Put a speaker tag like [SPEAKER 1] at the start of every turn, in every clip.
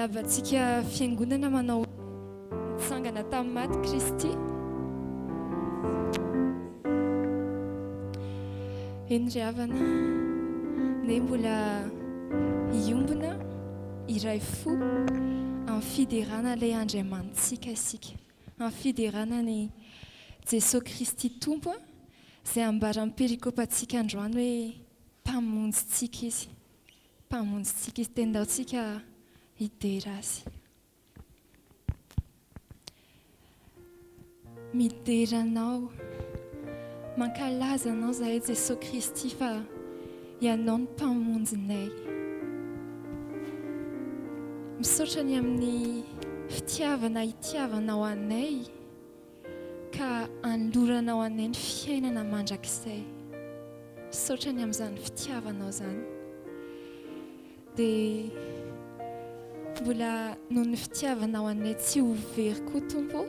[SPEAKER 1] Lavatsika fiangonana manao sangana tamin'ny maty Kristy. Eny ry havana, ne mbola iombona iray fo amin'ny fiderana ilay Andriamanitsika isika, amin'ny fiderana ny Jesosy Kristy Tompo, izay ambaran'ny perikopantsika androany hoe mpamonjintsika izy, mpamonjintsika izy, tendaontsika hidera azy. Mideranao, mankalaza anao zahay Jesosy Kristy fa ianao ny mpamonjinay. Misaotra ny amin'ny fitiavana hitiavanao anay ka anloranao anay ny fiainana mandrakizay. Misaotra ny amin'izany fitiavanao zany. Dia mbola noho ny fitiavanao anay tsy ho very koa Tompo,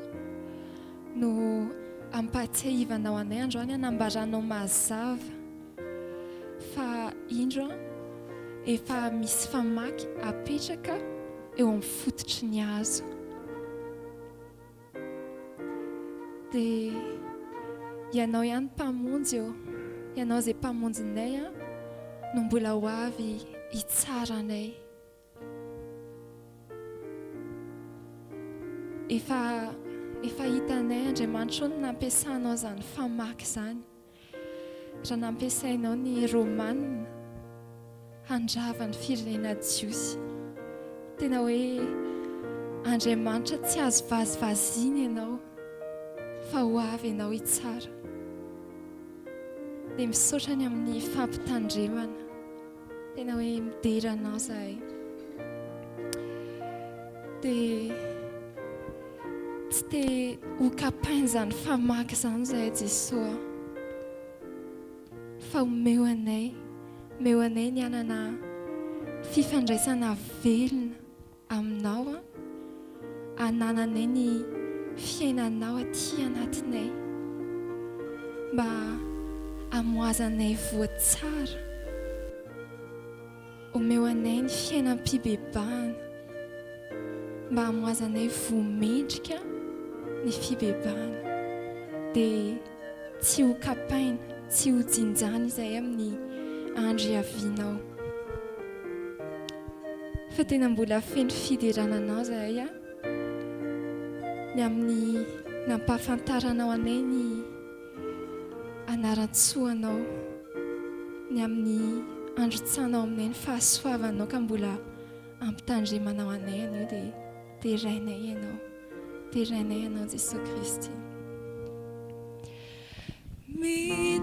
[SPEAKER 1] no ampatsiahivanao anay androany, anambaranao mazava fa indro efa misy famaky apetraka eo amin'ny fototry ny hazo. Dia ianao ihany mpamonjy eo, ianao izay mpamonjinay no mbola ho avy hitsara anay. Efa hitanay Andriamanitra no nampiasanao zany famaky zany. Raha nampiasainao ny Romanina handrava ny firenena jiosy, tena hoe Andriamanitra tsy azo vazivazina ianao fa ho avy ianao hitsara. Dia misaotra ny amin'ny fampitandremana, tena hoe mideranao zahay. Dia tsy te ho kapaina zany famaky zany zahay Jesosy, fa omeo anay ny anana fifandraisana velona aminao, anananay ny fiainanao aty anatinay, mba amoazanay voatsara. Omeo anay ny fiainam-pibebahana, mba amoazanay vomendrika ny fibebahana. Dia tsy ho kapaina, tsy ho jinjana izay amin'ny andro iavinao, fa tena mbola feno fiderananao zahay ny amin'ny nampahafantaranao anay ny anaran-tsoanao, ny amin'ny androtsanao aminay ny fahasoavanao, ka mbola ampitandremanao anay anio. Dia terainay ianao Jesosy Kristy.
[SPEAKER 2] Hey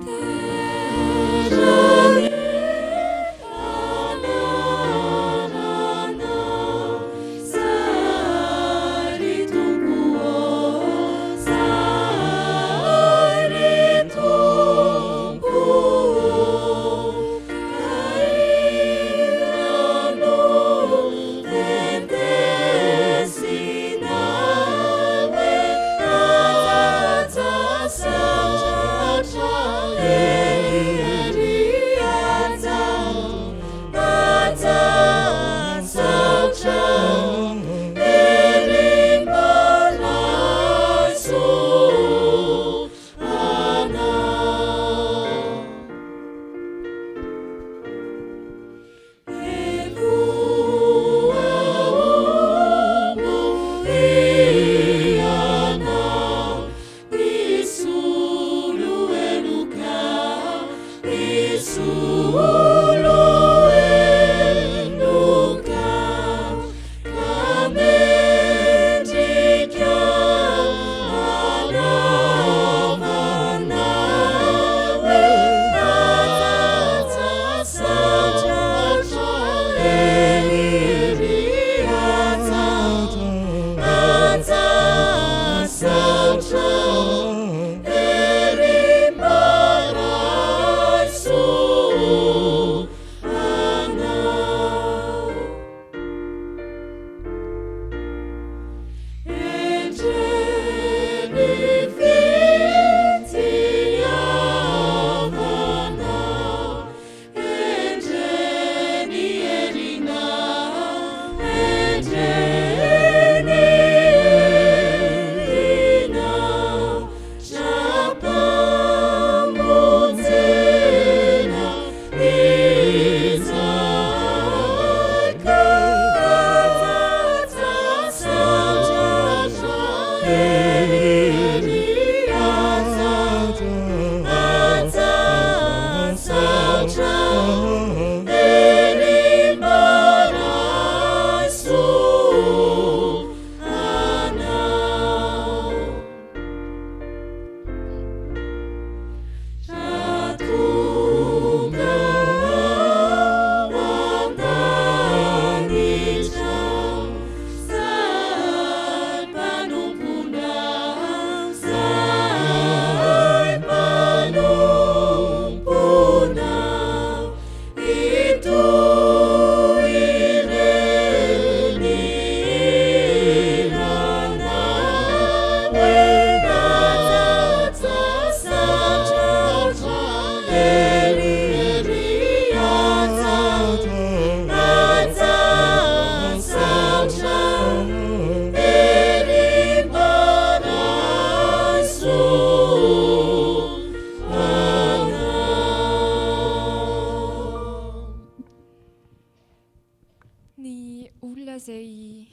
[SPEAKER 1] izay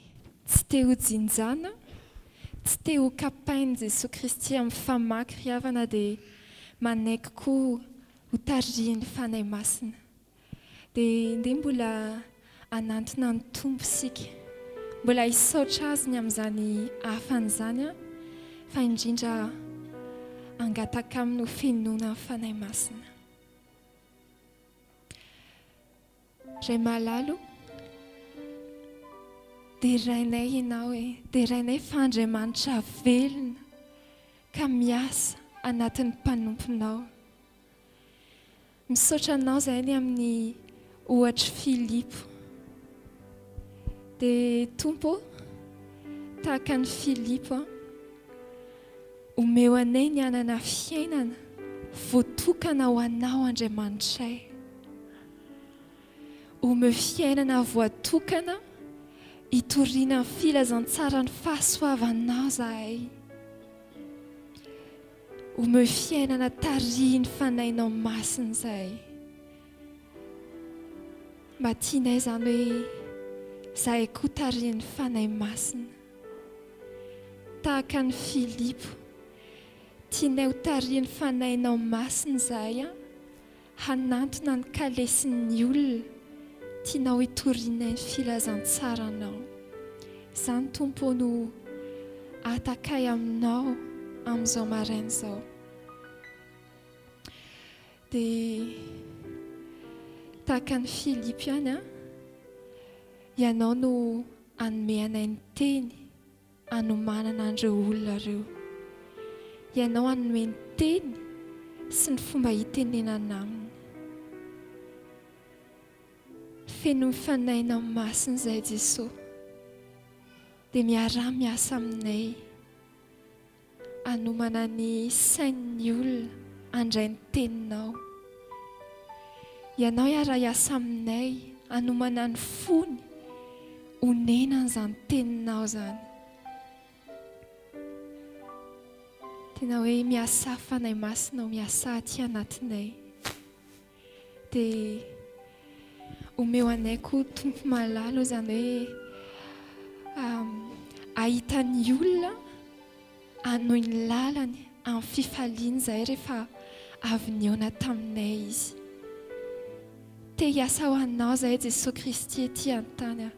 [SPEAKER 1] tsy te ho jinjana, tsy te ho kapainy Jesosy Kristy amin'ny famaky ry havana dia manaiky koa ho tarihiny fanahy masina. Dia ndeha mbola anantona ny tompo isika, mbola hisaotra azy ny amin'izany hafan'izany fa indrindra angataka amin'ny finoana ny fanahy masina. Ray malalo, dia rainay ianao dia rainay fa Andriamanitra velona ka miasa anatin'ny mpanomponao. Misaotra anao izay ny amin'ny ohatra Filipo. Dia tompo, tahaka ny Filipo, omeo anay ny anana fiainana voatokana ho anao Andriamanitray. Omeo fiainana voatokana hitoriana ny filazantsara ny fahasoavanao zahay. Omeo fiainana tarihiny fanahinao masina zahay. Mba tianay izany hoe zahay koa tarihiny fanahy masina. Tahaka ny Filipo, tianay ho tarihiny fanahinao masina zahay hanantona ny kalesin'ny olona, tianao hitoriana ny filazantsaranao. Izany tompo no atakay aminao amin'izao maraina izao. Dia tahaka ny Filipo ihany ianao no hanome anay ny teny hanomanana an'ireo olona ireo. Ianao hanome ny teny sy ny fomba hitenenana aminy. Feno mifanahinao masina izay Jesosy, dia miara-miasa aminay hanomana ny sain'ny olona handray ny teninao. Ianao hiara-hiasa aminay hanomana ny fony honenana izany teninao izany. Tena hoe miasa fanahy masina ho miasa aty anatinay. Dia omeo anay koa tompo malalo izany hoe ahita ny olona hanohy ny lalany amin'ny fifaliana izay rehefa avy niaona taminay izy. Te hiasa ho anao izay Jesosy Kristy ety an-tany,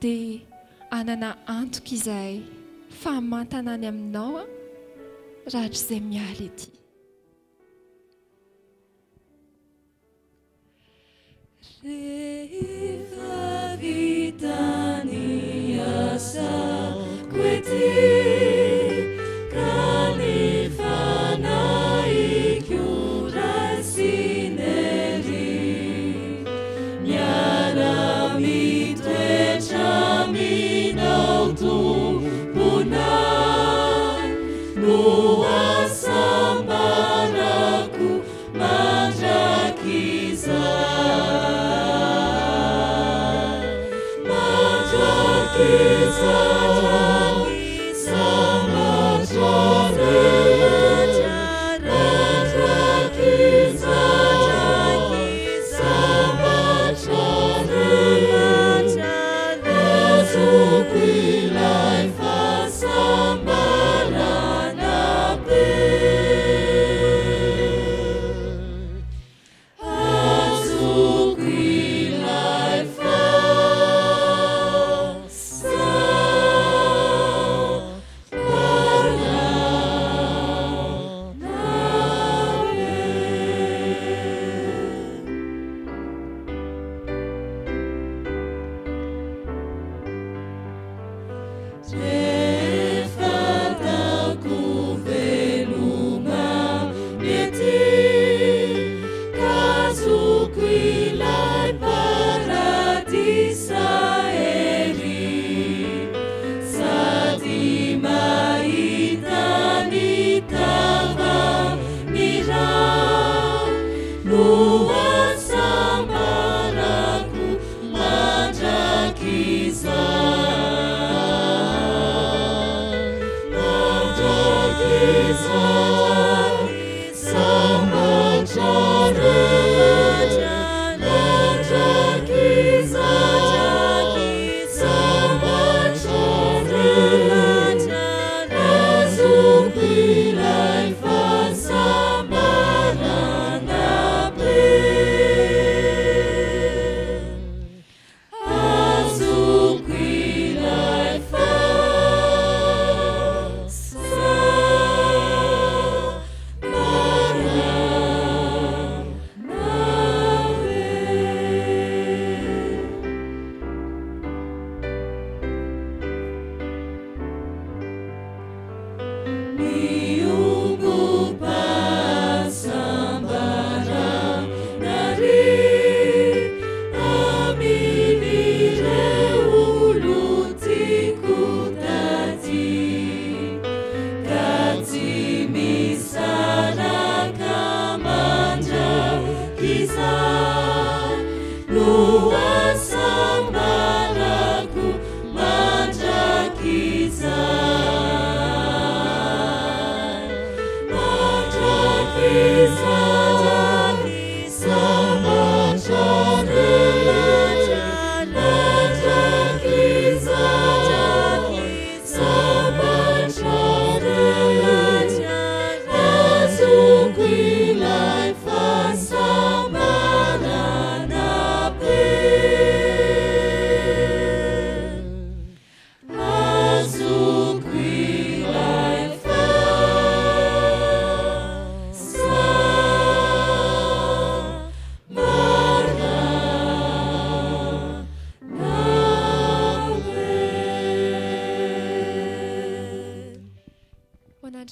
[SPEAKER 1] dia hanana antoka izay fahamantana any aminao raha izay miala ety.
[SPEAKER 2] Rehefa vita ny asako ety, ka ny fanahiko raisineri, miara-mitoetra aminao tomponay, no asambarako mandrakizay. Sama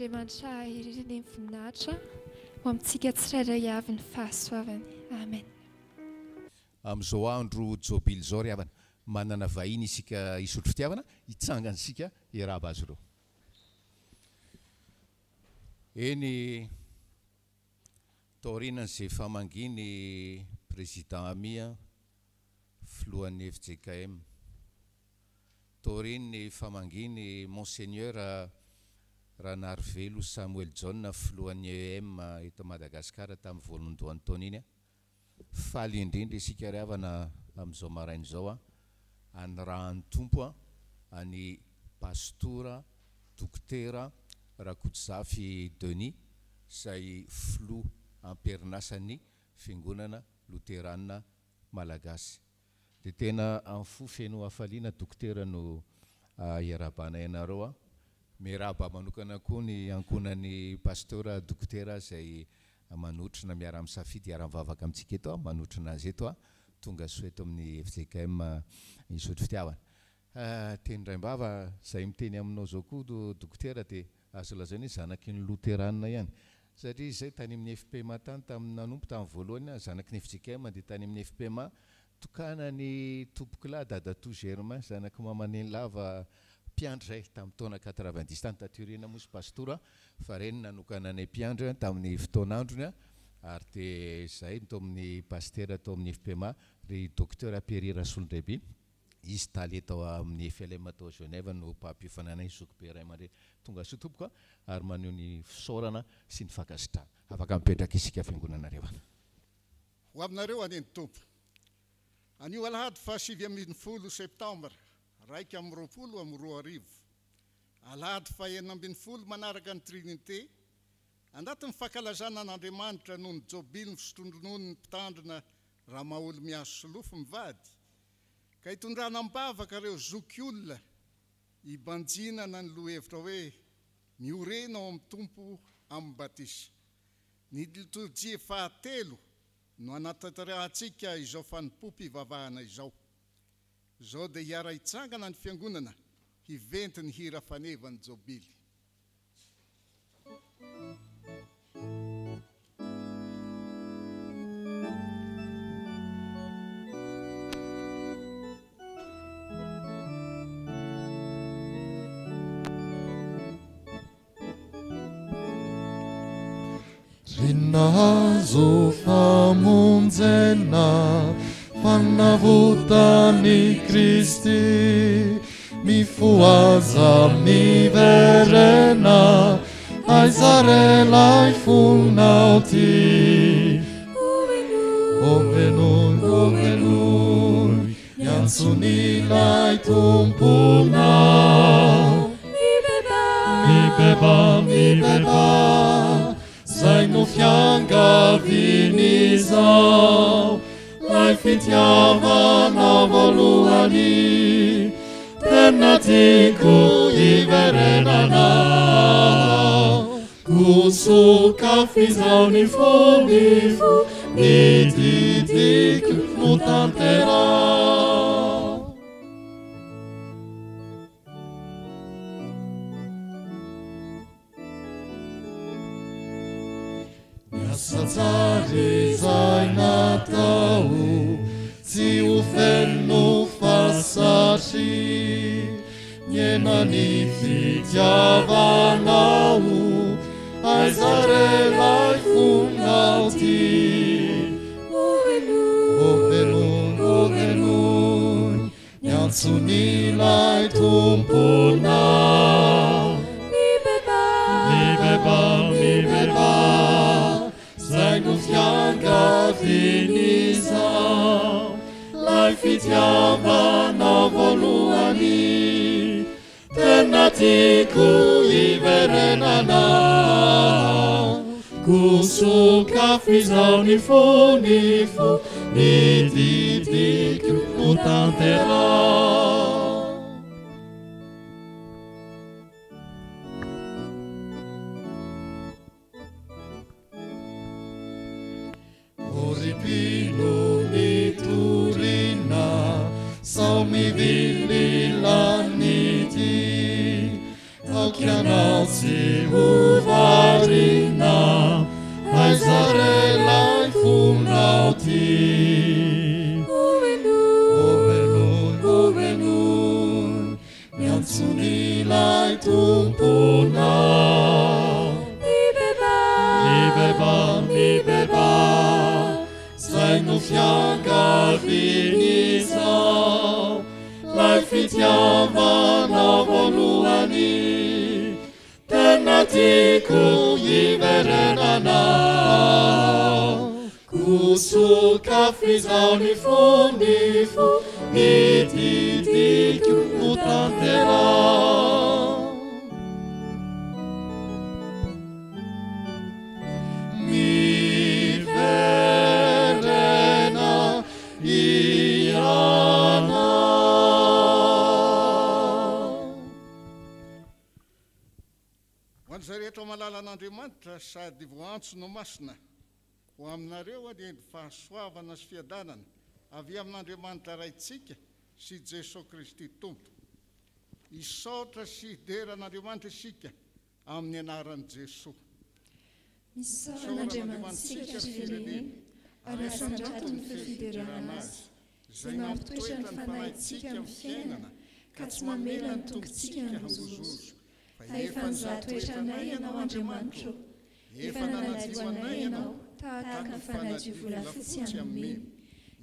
[SPEAKER 1] Andriamanitra irery ny voninahitra ho amintsika tsirairay avy ny fahasoavany. Amen.
[SPEAKER 3] Amin'izao andro jobily zao ry havana, manana vahiny isika isotro fitiavana, hitsangana isika iarahaba azy ireo. Eny taoriana izay famanginy président Amia, filohan'ny FJKM. Taoriny famanginy Monseigneur Ranarvelo Samuel John, filohan'ny EM eto Madagasikara tamin'ny voalondohan'ny taona iny. Faly indrindra isika ry havana amin'izao maraina izao anyrahany tompo any pastora dokotera Rakotsafy Denis izay filo amperinasany fiangonana loterana malagasy. Dia tena amin'ny fo feno hafaliana dokotera no iarabana ianareo. Miaraba manokana koa ny ankonan'ny pastora dokotera izay manotrina miara misafidy iara-mivavaka amintsika eto, manotrina azy eto tonga soa eto amin'ny FJKM isotro fitiavana. Teny Raimbava izay miteny aminao zao koa dokotera dia azo lazaina hoe zanaky ny loterana ihany, satria izay tany amin'ny FPMA tany tamin'ny nanompo tamin'ny voalohany zanaky ny FJKM dia tany amin'ny FPMA tokana ny tompokilahy Dadatou Germain zanaky mamaneny lava mpiandry zay tamin'ny taona 90 tany tatorina mosy pastora fa reny nanokana ny mpiandry tamin'ny fotoanandrony ary dia izay tao amin'ny pasteur tao amin'ny FPMA ry docteur Pierre Rasolondraiby, izy taly tao amin'ny FLM tao Genève no mpampifanana isoko ray aman-dreny tonga soa tompoka ary maneho ny fisaorana sy ny fankasitrahana. Afaka mipetraka isika fiangonanareo.
[SPEAKER 4] Ho aminareo aneny tompo. Anio alahady fa 7 septambra 2020 alahady fa 9 manaraka ny Trinité andaty ny fankalazana an'Andriamanitra noho ny jobily ny fisotronono ny mpitandrina raha mahaolo miaso solofo mivady ka hitondrana mibavaka reo zoky olona hibanjinana ny lohevitra hoe miorena ao amin'ny tompo amin'ny batisa. Ny liturjia fahatelo no anatanterantsika izao fanimpopy hivavahana izao. Izao dia hiara hitsangana ny fiangonana hiventy ny hira fanevany jobily.
[SPEAKER 2] Rinazo famonjena fanavotany Kristi mifoaza miverena aizarelay fonauty ovenoi niantsonilay tompona mibeba zay no fiangavinizao lay fitiavana voalohany tena tiako hiverenana kusukafizao ny fonifo ny didiko no tanterao. Niasatsary zay natao tsy ho feno fasatry niena ny fitiavanao aizarelay fonauty ovenoi niantsonilay tompona mibeba zay no fiangavinizao lay fitiavana voalohany tena tiako hiverenana kusukafizao ny fonifo ny didiko no tanterao. Oripino ni Turina sao mi vili laniti kianao tsy hovarina aizarelay fonao ty ovelon miantsonilay tompona mibeba zay no fiangavinizao lay fitiavana voalohany tena tiako iverenanao kusuka fizao ny fondifo mitidiko ho tanterao miverena iana.
[SPEAKER 4] Hoan'izay rehetra malala an'Andriamanitra sady voantso no masina ho aminareo any fahasoavana sy fiadanana avy amin'Andriamanitra raitsika sy Jesosy Kristy Tompo. Isaotra sy hideran'Andriamanitra isika amin'ny anaran'i Jesosy.
[SPEAKER 1] Isaoran'Andriamanitsika sy firenena ary asandrato ny fifidiranana azy izay mampitoetra ny fanahintsika amin'ny fiainana ka tsy mamela ny tongotsika mizozozo. Fa efa nizatoetranay ianao Andriamanitra, efa nanadio anay ianao tahaka ny fanadio volafotsy amin'ny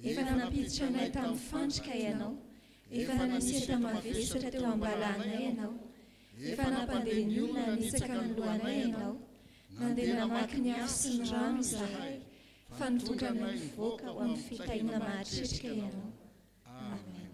[SPEAKER 1] efa nanapiditra anay tamin'ny fandrika ianao, efa nanasiatra mavesatra teo ambalanay ianao, efa nampandeha ny olona nitsaka ny lohanay ianao, nandeha namaky ny afo sy ny rano izahay, fa nitonga ny mivoaka ho amin'ny fitahiana mahatretrika ianao. Amen.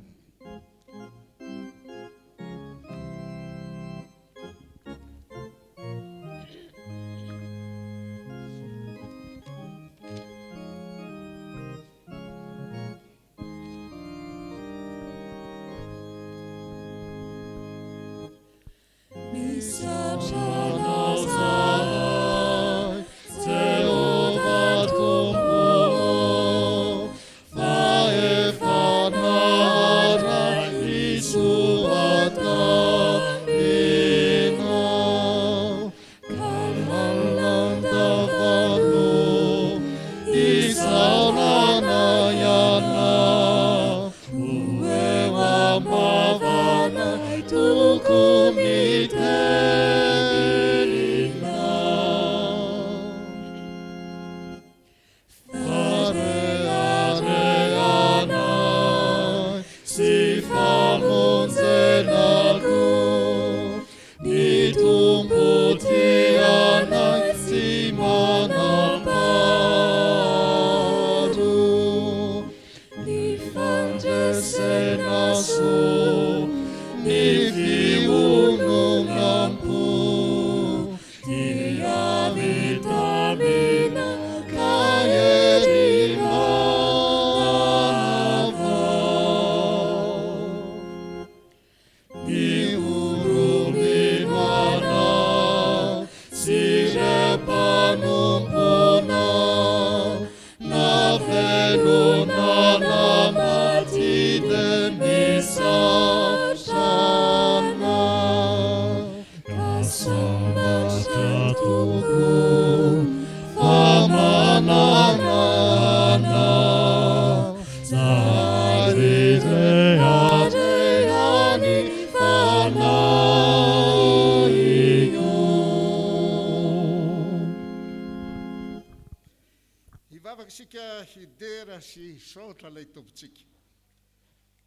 [SPEAKER 1] Hidera sy saotra lay tompontsika.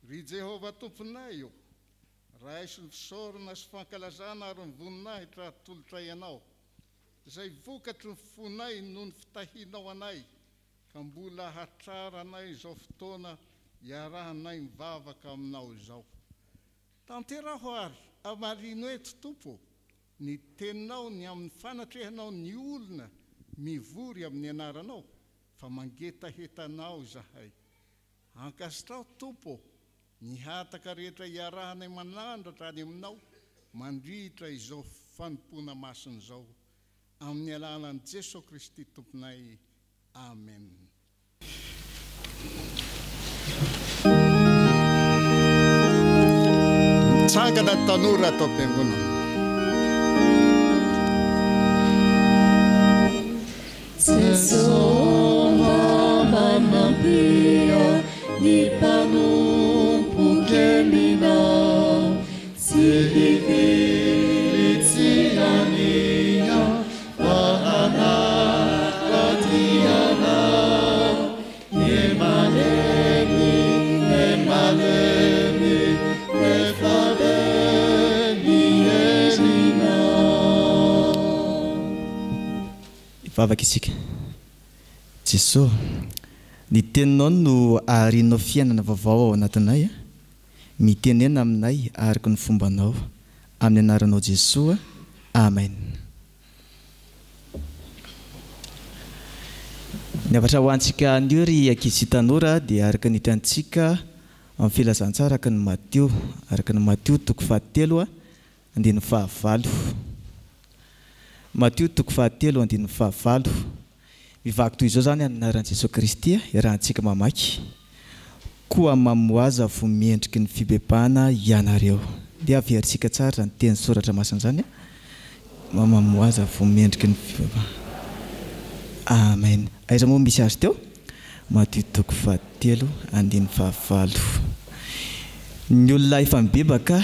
[SPEAKER 1] Ry Jehovah tomponay io, raha sy ny fisaorana sy fankalazana ary ny voninahitra tolotra ianao, izay vokatry ny fonay noho ny fitahianao anay, ka mbola hatrara anay izao fotoana iarahanay mivavaka aminao izao. Tanteraho ary amarino eto Tompo, ny teninao ny amin'ny fanatrehanao ny olona mivory amin'ny anaranao, fa mangetahetanao izahay. Ankasitrao Tompo, ny hataka rehetra iarahanay manandratra any aminao, mandritra izao fanompona masina izao. Amin'ny alalan'i Jesosy Kristy Tomponay. Amen. Tsangana tanora atao am-piangonana.
[SPEAKER 2] Sesoma manampia ni panompo kemina tsy hivily tsy ania fa anakatiana emalemy efalemy ezina.
[SPEAKER 5] Ivavaka isika. Jesosy, ny teninao no aharinao fiainana vaovao ao anatinay, mitenena aminay araka ny fombanao, amin'ny anaranao Jesosy, amen. Ny avatra ho antsika anio ry ankizy tanora dia araka ny hitantsika amin'ny filazantsara araka ny Mateo, araka ny Mateo toko 7 andiny 9. Mateo toko 7 andiny 9. Mivaky toy izao zany amin'ny anaran'i Jesosy Kristy iarahantsika mamaky. Koa mamoaza vo miendriky ny fibebahana ianareo. Dia averitsika tsara ny teny soratra masina zany. Mamoaza vo miendriky ny fibebahana. Amen. Aiza moa misy azy teo? Mateo toko 7 andiny 9. Ny olona efa mibebaka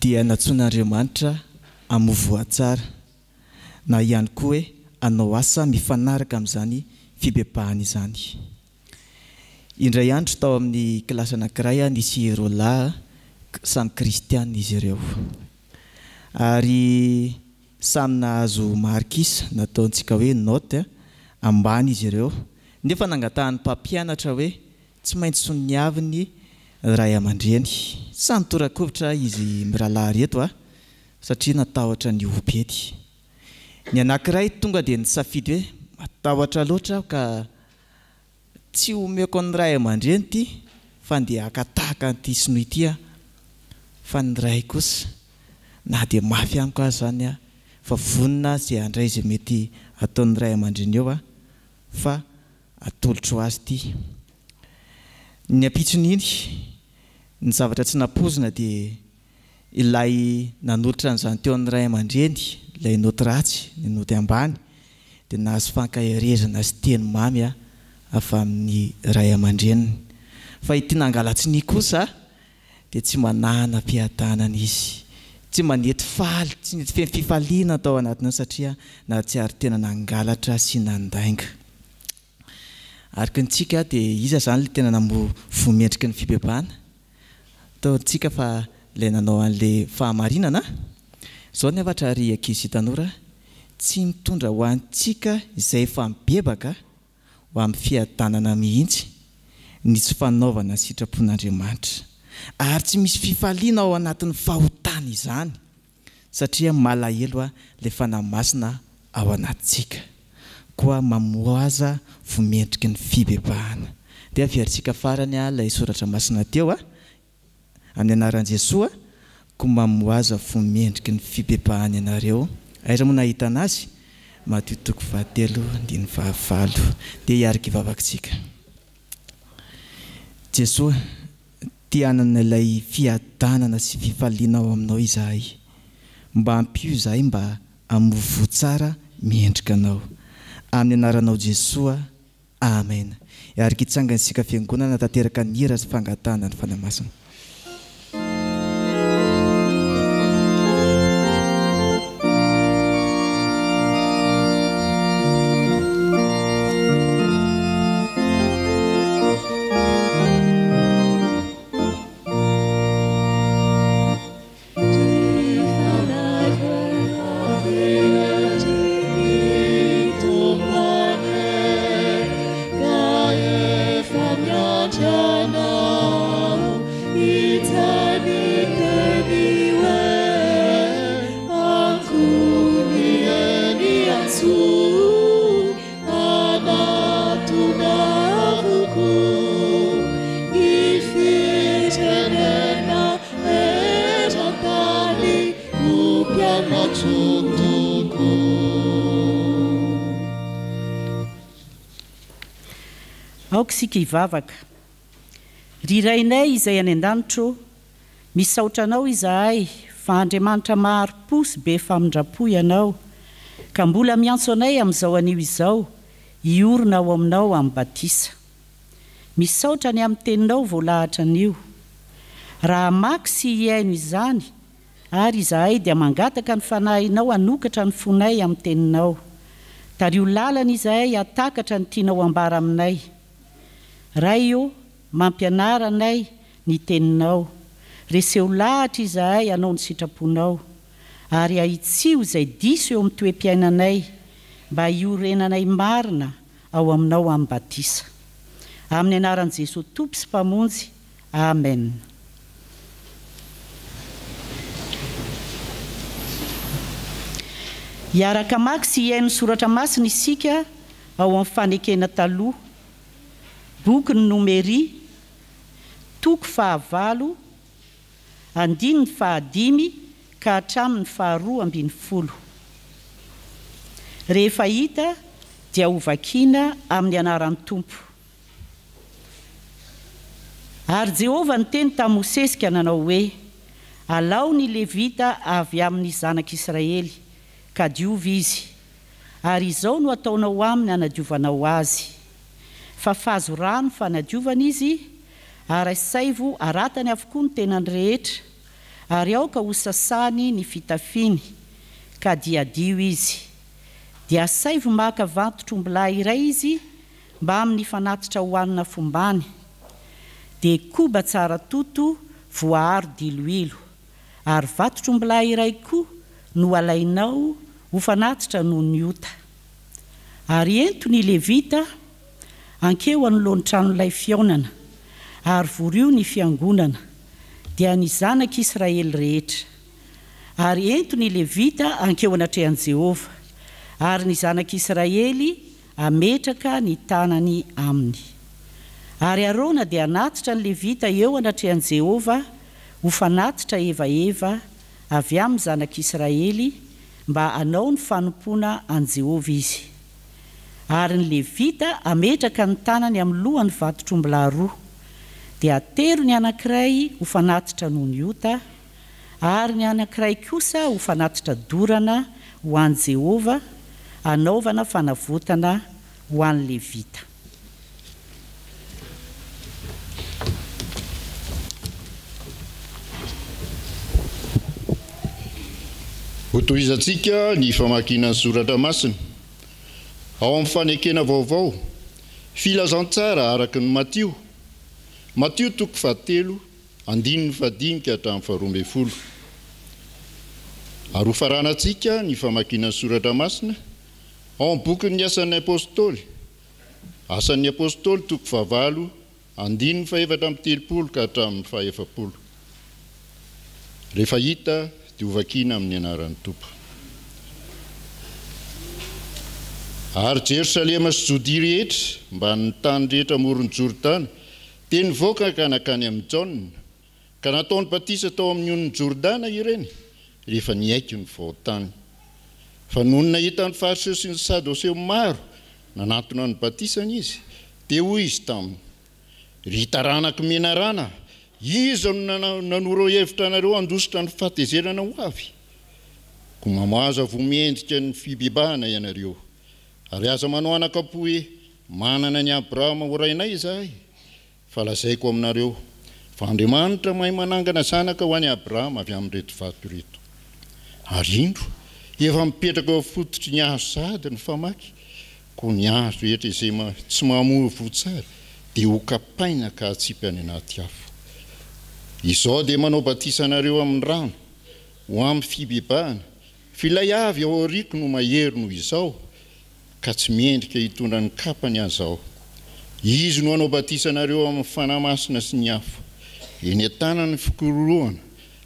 [SPEAKER 5] dia natsoan'Andriamanitra amovoa tsara. Na ihany koa hoe anao asa mifanaraka amin'izany fibebahana izany. Indray andro tao amin'ny kilasy anankiray nisy ireo lahy samy kristianina izy ireo. Ary samy nahazo markisa nataontsika hoe note ambany izy ireo. Nefa nangatahany mpampianatra hoe tsy maintsy soniaviny ray aman-dreny. Samy torakovitra izy mirahalahy reto satria natahotra ny obedy. Ny anankiray tonga dia nisafidy hoe matahotra loatra ka tsy omeko ny ray aman-dreny ty fa dia akatahaka an'ity sinoa ity fa ny ray kosa na dia mafy amiko azy zany fa vonina zay andray zay mety ataon'ny ray aman-dreny eo fa atolotro azy ty. Ny ampitson'iny ny zavatra tsy napozina dia ilay nanolotra an'izany teo amin'ny ray aman-dreny, ilay noty ratsy, ny noty ambany, dia nahazo fankahirezana sy teny mamy avy amin'ny ray aman-dreniny. Fa ity nangalatsiny kosa dia tsy manana mpiadanana izy, tsy manety faly, tsy nety feno fifaliana tao anatiny satria na tsy ary tena nangalatra sy nandainga. Araka ntsika dia iza zany le tena voamendriky ny fibebahana? Ataontsika fa ilay nanao an'ilay fahamarinana. Zao ny avatra ry ankizy tanora, tsy mitondra ho antsika izay efa mibebaka ho amin'ny fiadanana mihitsy ny tsy fanaovana sitrapon'Andriamanitra. Ary tsy misy fifaliana ao anatin'ny fahotana izany satria malahelo ilay fanahy masina ao anatsika. Koa mamoaza vomendriky ny fibebahana. Dia averitsika farany ilay soratra masina teo amin'ny anaran'i Jesosy, koa mamoaza vomendriky ny fibebahana ianareo. Aiza moa nahita anazy? Mateo toko 7 andiny 9. Dia hiarika ivavakintsika. Jesosy, tia hanana ilay fiadanana sy fifaliana ao aminao izahay. Mba ampio izahay mba hamovo tsara miendrika anao. Amin'ny anaranao Jesosy, amen. Hiarika hitsangana isika fiangonana tanteraka ny hira sy fangatahana ny fanahy masina.
[SPEAKER 6] Aokisika ivavaka. Rirainay izay any an-danitro, misaotra anao izahay fa Andriamanitra maro-po sy be famindrapo ianao, ka mbola miantso anay amin'izao anio izao iorona ao aminao amin'ny batisa. Misaotra ny amin'ny teninao voalahatra an'io. Raha maky sy hiaino izany, ary izahay dia mangataka ny fanahinao hanokatra ny fonay amin'ny teninao. Tario lalana izahay hatakatra ny tianao ambara aminay. Ray o, mampianara anay ny teninao. Reseo lahatra izahay hanao ny sitraponao. Ary ahitsio izay diso eo amin'ny toe-piainanay, mba hiorenanay marina ao aminao amin'ny batisa. Amin'ny anaran'i Jesosy Tompo sy Mpamonjy. Amen. Hiaraka maky sy hiaino soratra masina isika ao amin'ny fanekena taloha. Boky ny Nomeria, toko 9, andininy 5 ka hatramin'ny 12. Rehefa hita dia ho vakiana amin'ny anaran'ny Tompo. Ary Jehovah niteny tamin'i Mosesy ka nanao hoe: alao ny Levita avy amin'ny zanak'Israely, ka diovy izy, ary izao no ataonao aminy hanadiovanao azy. Fa fahazo rano fanadiovana izy, ary saivo aratany avokoa ny tenany rehetra, ary aoka ho sasany ny fitafiny, ka diadio izy. Dia saivo maka vantotr'ombilahy iray izy mba amin'ny fanatitra hohanina fombany, dia koba tsara toto voaharo diloilo, ary vatotr'ombilahy iray koa no alainao ho fanatitra noho ny ota. Ary ento ny Levita ankeo anoloan'ny tranon'ilay fiaonana, ary vorio ny fiangonana, dia ny zanak'Israely rehetra. Ary ento ny Levita ankeo anatrehan'i Jehovah, ary ny zanak'Israely ametraka ny tanany aminy. Ary Arona dia hanatitra ny Levita eo anatrehan'i Jehovah ho fanatitra eva avy amin'ny zanak'Israely, mba hanao ny fanompoana an Jehovah izy. Ary ny Levita ametraka ny tanany amin'ny lohan'ny vatotr'ombilahy roa, dia atero ny anankiray ho fanatitra noho ny ota, ary ny anankiray kosa ho fanatitra dorana ho an'i Jehovah, anaovana fanavotana ho an'ny Levita.
[SPEAKER 2] Hotohizantsika ny famakiana ny soratra masina ao amin'ny fanekena vaovao, filazantsara araka ny Matio. Matio toko 7, andininy 5 ka hatramin'ny 12. Ary ho faranantsika ny famakiana ny soratra masina ao amin'ny bokin'ny asan'ny apôstôly. Asan'ny apôstôly toko 9, andininy 7 ka hatramin'ny 10. Rehefa hita dia ho vakiana amin'ny anaran'ny Tompo. Ary Jerusalema sy Jodia rehetra mba ny tany rehetra amoron'ny Jordana dia nivoaka ka nakany amin'ny Jaona, ka nataony batisa tao amin'ny onon'ny Jordana ireny rehefa niaiky ny vaotany. Fa noho ny nahita ny fariseo sy ny sadoseo maro nanatona ny batisany izy, dia hoy izy taminy: ry taranaky menarana, iza no nanoro hevitra anareo handositra ny fahatezerana ho avy? Ko mamaza vomiendrika ny fibebahana ianareo. Ary aza manao anakapo hoe manana ny Abrahama ho rainay izahay. Fa lazaiko aminareo fa Andriamanitra mahay manangana zanaka ho an'i Abrahama avy amin'reto vato reto. Ary indro efa mipetraka ao fototry ny hazo sady ny famaky, ko ny hazo rehetra izay tsy mahamovo tsara dia ho kapaina ka hatsipy any anaty afo. Izao dia manao batisanareo amin'ny rano ho amin'ny fibebahana, filay avy ao aoriako no mahery noho izao, ka tsy miendrika hitondra ny kapany azao. Izy no hanao batisanareo amin'ny fanamasina sy ny afo, eny an-tana ny fikororoana,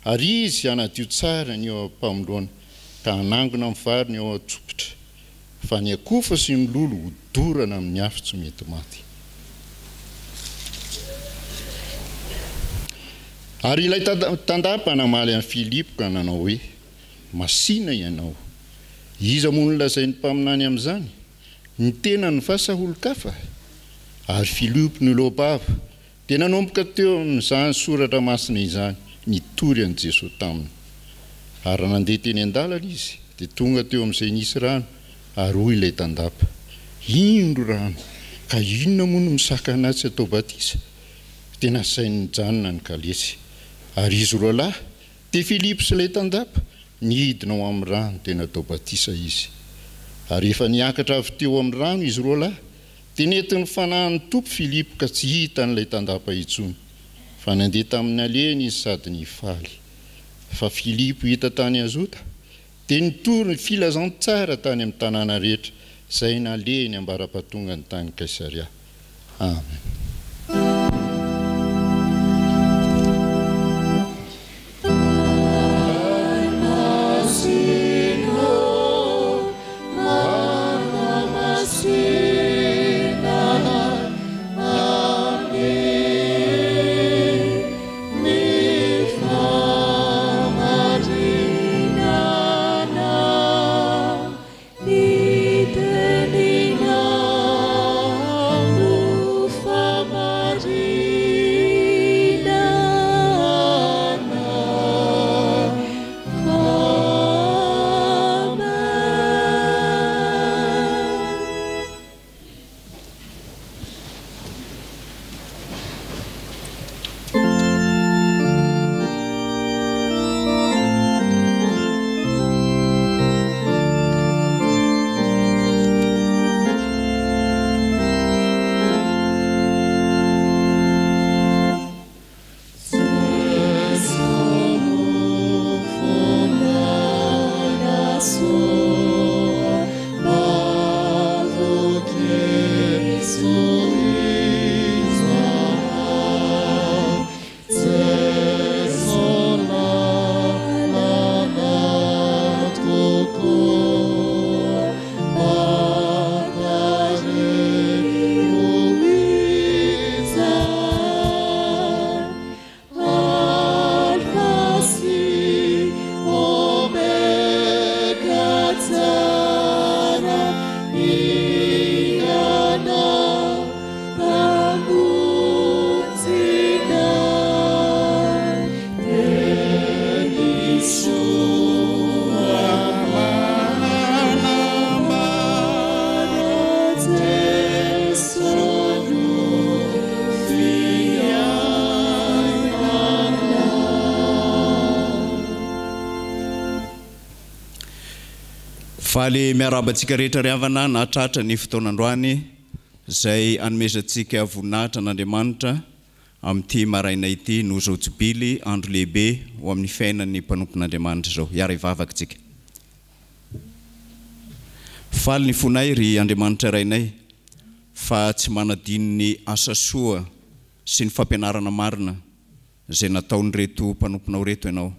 [SPEAKER 2] ary izy hanadio tsara ny ao am-pamoloana, ka hanangona amin'ny vary ny ao an-tsopitra. Fa ny akofa sy ny lolo ho dorana amin'ny afo tsy mety maty. Ary ilay tandapa namaly an'i Filipo ka nanao hoe: masina ianao, iza moa no lazainy mpaminany amin'izany? Ny tena ny vasa olon-kafa. Ary Filipo nilobava dia nanomboka teo amin'izany soratra masina izany, nitory an'i Jesosy taminy. Ary nandeha teny an-dalana izy dia tonga teo amin'izay nisy rano, ary hoy ilay tandapa: indro rano ka inona moa no misaka anazy atao batisa. Tena sain'ny janona ny kalesy. Ary izy roa lahy te Filipo sy ilay tandapa nihidina ao amin'ny rano tena atao batisa izy. Ary efa niakatra avy teo amin'ny rano izy roa lahy tenetiny fanahin'ny tompo Filipo ka tsy hita n'ilay tandapa intsony fa nandeha tamin'ny aleny izy sady nifaly. Fa Filipo hita tany Azota dia nitory ny filazantsara tany amin'ny tanàna rehetra izay naleny ambara-patonga ny tany Kaisaria. Amen.
[SPEAKER 7] Faly miarabantsika rehetra ry havana nahatratra ny fotoanandroany izay anomezantsika voninahitra n'Andriamanitra amin'ity maraina ity no zao jobily andro lehibe ho amin'ny fiainan'ny mpanompon'Andriamanitra zao. Hiara hivavaka tsika. Faly ny fonay ry Andriamanitra rainay fa tsy manadino ny asa soa sy ny fampianarana marina izay nataony reto mpanomponao reto ianao.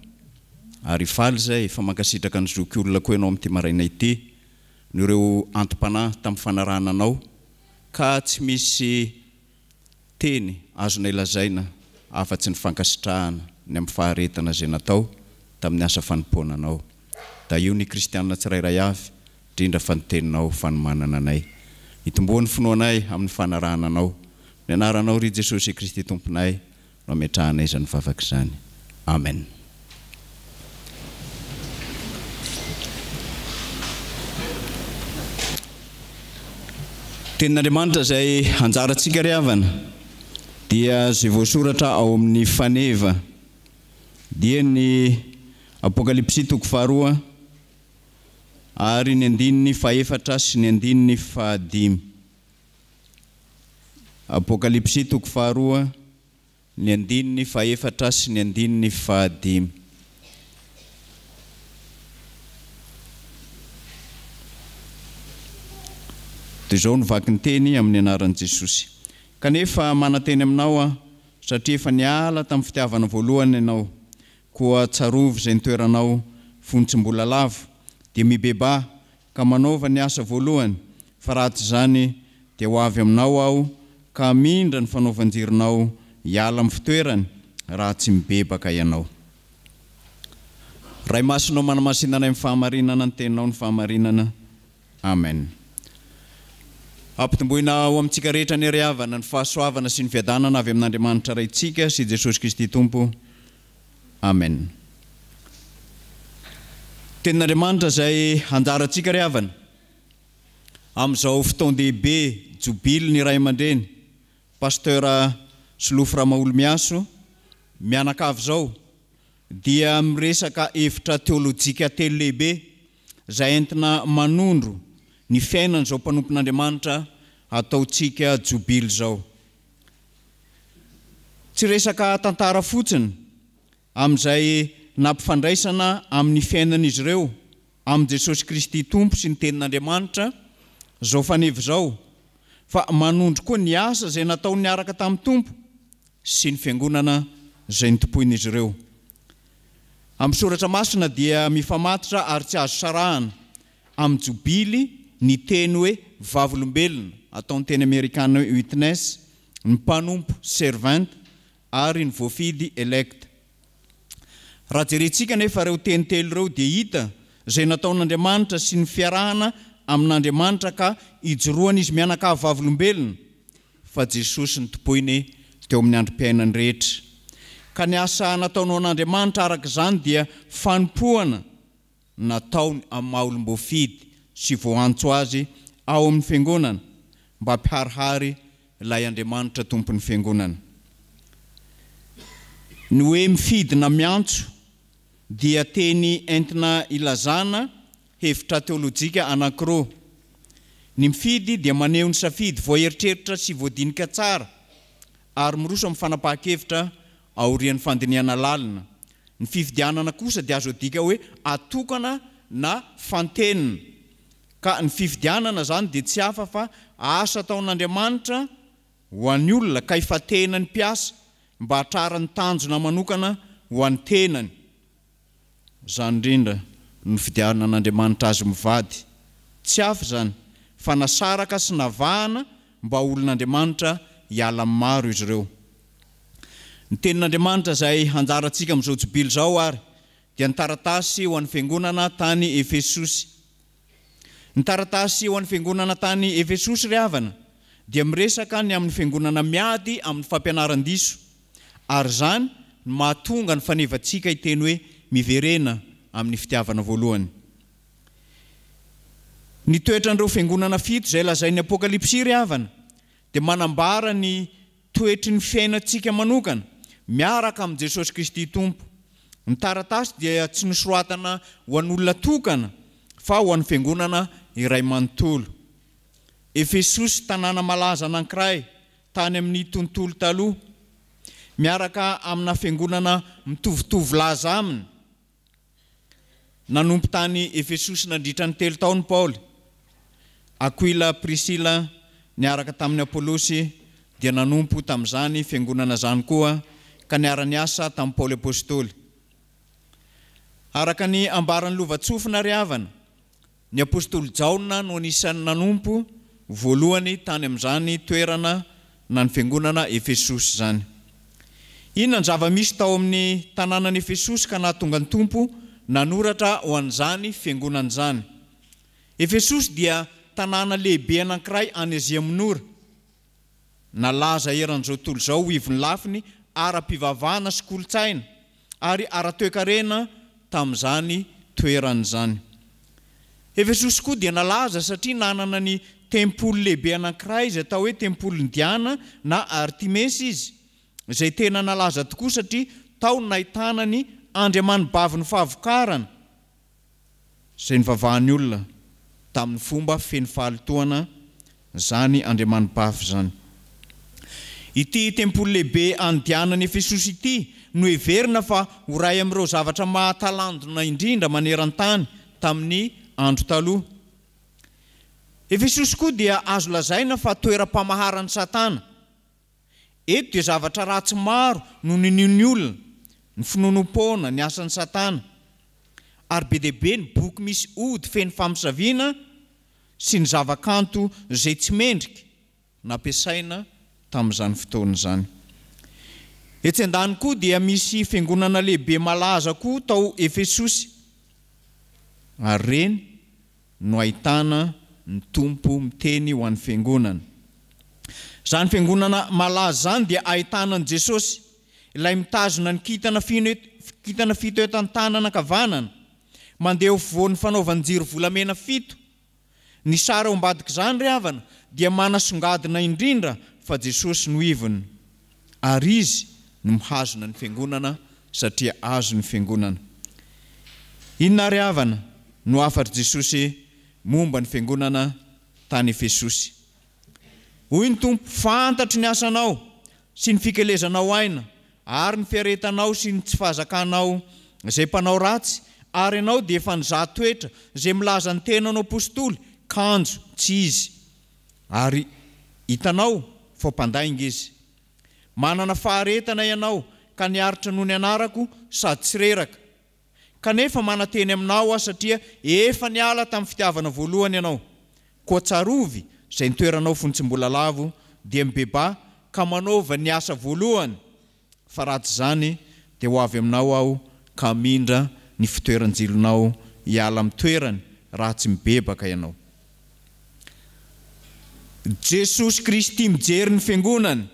[SPEAKER 7] Ary faly zay fa mankasitraka ny zoky olona koa ianao amin'ity maraina ity no ireo antom-panahy tamin'ny fanarahana anao ka tsy misy teny azonay lazaina afa-tsy ny fankasitrahana ny amin'ny faharetana izay natao tamin'ny asa fanompoana anao. Da io ny kristianina tsirairay avy indrindra fa ny teninao fanomanana anay. Hitomboa ny finoanay amin'ny fanarahana anao. Ny anaranao ry Jesosy Kristy tomponay no ametrahanay izany vavaka izany. Amen. Tenin'Andriamanitra izay anjarantsika ry havana dia izay voasoratra ao amin'ny faneva dia ny Apokalipsy 2 ary ny 4 sy ny 5. Apokalipsy 2 ny 4 sy ny 5. Dia izao no vaky ny teny amin'ny anaran'i Jesosy. Kanefa mananteny aminao satria efa niala tamin'ny fitiavana voalohany ianao, koa tsarovy izay nitoeranao fonotsim-bola lavo, dia mibeba ka manaova ny asa voalohany, fa ratsy izany dia ho avy aminao aho ka mindra ny fanaovan-jironao hiala amin'ny fitoerany raha tsy mibebaka ianao. Ray masinao manamasinanay amin'ny fahamarinana ny teninao ny fahamarinana. Amen. Ampitomboina ao amintsika rehetra ny ry havana ny fahasoavana sy ny fiadanana avy amin'Andriamanitra raitsika sy Jesosy Kristy Tompo. Amen. Tenin'Andriamanitra izay anjarantsika ry havana amin'izao fotoan-dehibe jobily ny ray aman-dreny pasteur Solofo Ramaolo-Miaso mianakavy zao dia miresaka hevitra teolojika telo lehibe izay entina manondro ny fiainana zao mpanompon'Andriamanitra ataontsika jobily zao. Tsy resaka tantara fotsiny amin'izay nampifandraisana amin'ny fiainan'izy ireo amin'ny Jesosy Kristy Tompo sy ny tenin'Andriamanitra zao fanevy zao, fa manondro koa ny asa izay nataony niaraka tamin'ny Tompo sy ny fiangonana izay notompoin'izy ireo. Amin'ny soratra masina dia mifamatotra ary tsy azo sarahana amin'ny jobily ny teny hoe vavolombelona, ataon'ny teny Amerikana witness, ny mpanompo servant ary ny voafidy elect. Raha jerentsika nefa ireo teny telo ireo dia hita izay nataon'Andriamanitra sy ny fiarahana amin'Andriamanitra ka ijoroany izy mianakavy vavolombelona, fa Jesosy ny tompoiny teo amin'ny androm-piainany rehetra. Ka ny asa nataonao an'Andriamanitra araka izany dia fanompoana nataony amin'ny maha-olom-boafidy sy voantso azy ao amin'ny fiangonana mba hampiharihary ilay Andriamanitra tompon'ny fiangonana. Ny hoe mifidy na miantso dia teny entina ilazana hevitra teolojika anankiroa. Ny mifidy dia maneho ny safidy voaeritreritra sy voadinika tsara ary miroso amin'ny fanapahan-kevitra aorian'ny fandiniana lalina. Ny fifidianana kosa dia azo adika hoe atokana na fantenina. Ka ny fifidianana zany dia tsy hafa fa asa ataon'Andriamanitra ho an'ny olona ka ifatena ny mpiasa mba hatrara ny tanjona manokana ho an'ny tenany. Zany indrindra ny fifidianan'Andriamanitra azy mivady. Tsy hafa zany fa nasaraka sy navahana mba olon'Andriamanitra hiala amin'ny maro izy ireo. Ny tenin'Andriamanitra izay hanjarantsika amin'izao jobily zao ary dia ny taratasy ho an'ny fiangonana tany Efesosy. Ny taratasy ho an'ny fiangonana tany Efesosy ry havana dia miresaka ny amin'ny fiangonana miady amin'ny fampianaran-diso, ary zany no mahatonga ny fanevantsika hiteny hoe miverena amin'ny fitiavana voalohany. Ny toetran'ireo fiangonana fito izay lazain'ny Apokalipsy ry havana dia manambara ny toetry ny fiainantsika manokana miaraka amin'ny Jesosy Kristy Tompo. Ny taratasy dia tsy nosoratana ho an'olona tokana fa ho an'ny fiangonana iray manontolo. Efesosy tanàna malaza anankiray tany amin'ny tontolo taloha, miaraka amina fiangonana mitovitovy laza aminy. Nanompo tany Efesosy nandritra ny 3 taona Paoly. Aquila, Priscilla niaraka tamin'ny Apolosy dia nanompo tamin'izany fiangonana zany koa ka niara-ny asa tamin'ny Paoly Apôstôly. Araka ny ambaran'ny lovatsofina ry havana, ny Apôstôly Jaona no anisan'ny nanompo voalohany tany amin'izany toerana na ny fiangonana Efesosy zany. Inona ny zava-misy tao amin'ny tanànan'i Efesosy ka nahatonga ny Tompo nanoratra ho an'izany fiangonana zany. Efesosy dia tanàna lehibe anankiray any Azia Minora. Nalaza eran'izao tontolo izao ho ivony lafiny ara-pivavahana sy kolotsaina ary ara-toe-karena tamin'izany toeran'izany. Efesosy koa dia nalaza satria nanana ny tempoly lehibe anankiray izay atao hoe tempolin'ny Diana na Artemesy izy, izay tena nalaza tokoa satria tao nahitana ny andriamanibavy ny fahavokarana izay nivavahan'ny olona tamin'ny fomba feno fahalitoana zany andriamanibavy zany. Ity tempoly lehibe andianany Efesosy ity no heverina fa ho ray amin'ireo zavatra mahatalandona indrindra maneran-tany tamin'ny andro taloha. Efesosy koa dia azo lazaina fa toeram-pamaharan'ny Satana. Eto dia zavatra ratsy maro no ninion'ny olona, ny finonom-poana, ny asan'ny Satana. Ary be dehibe ny boky misy ody feno famisaviana sy ny zavakanto izay tsy mendrika nampiasaina tamin'izany fotoana izany. Etsy andany koa dia misy fiangonana lehibe malaza koa tao Efesosy. Ary reny no ahitana ny Tompo miteny ho an'ny fiangonana. Zany fiangonana malaza zany dia ahitana an Jesosy, ilay mitazona ny kitana fito eto an-tanana ankavanana, mandeha ho voan'ny fanaovan'ny jiro volamena 7. ny sara ao ambadika izany ry havana dia manasongadina indrindra fa Jesosy no ivony ary izy no mihazona ny fiangonana satria azo ny fiangonana. Inona ry havana no afatra Jesosy momba ny fiangonana tany Efesosy? Hoy ny Tompo, fantatro ny asanao sy ny fikelezanao aina ary ny fiaretanao sy ny tsy fahazakanao izay mpanao ratsy, ary ianao dia efa nizahan-toetra izay milaza ny tenanao apôstôly kanjo tsy izy, ary hitanao fa mpandainga izy. Manana faharetana ianao ka niaritra noho ny anarako sady tsy reraka, kanefa manateny aminao aho satria efa niala tamin'ny fitiavana voalohany ianao. Koa tsarovy izay nitoeranao fontsim-bola lavo dia mibeba ka manaova ny asa voalohany, fa ratsy izany dia ho avy aminao aho ka mindra ny fitoeran-jilonao hiala amin'ny toerany ratsy mibebaka ianao. Jesosy Kristy mijery ny fiangonany,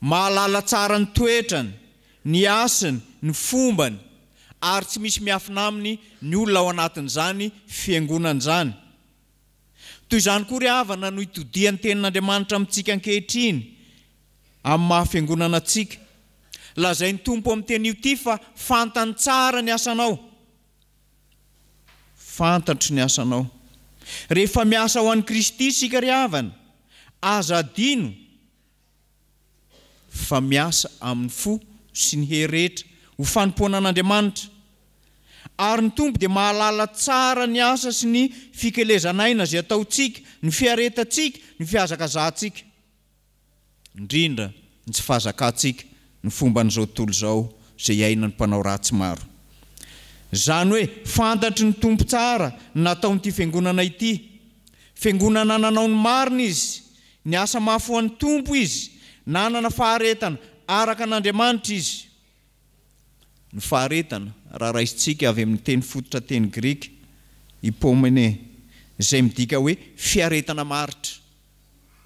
[SPEAKER 7] mahalala tsara ny toetrany, ny asany, ny fombany, ary tsy misy miafina aminy ny olona ao anatin'izany fiangonana izany. Toy izany koa ry havana no itodian'ny tenin'Andriamanitra amintsika ankehitriny amin'ny mahafiangonana antsika. Lazay ny Tompo amin'ny teny io ity fa fantany tsara ny asanao. Fantatro ny asanao. Rehefa miasa ho an'i Kristy isika ry havana, aza adino fa miasa amin'ny fo sy ny heretra ho fanompoana an'Andriamanitra. Ary ny Tompo dia mahalala tsara ny asa sy ny fikelezanaina izay ataontsika, ny fiaretantsika, ny fihazakazahantsika, indrindra ny tsy fahazakantsika, ny fomban'izao tontolo izao izay iainan'ny mpanao ratsy maro. Izany hoe fantatry ny Tompo tsara nataon'ity fiangonana ity. Fiangonana nanao ny marina izy, ny asa mafy ho an'ny Tompo izy, nanana faharetana araka an'Andriamanitra izy. Ny faharetana raha raisintsika avy amin'ny teny fototra teny Grika hypomene, izay midika hoe fiaretana maritra.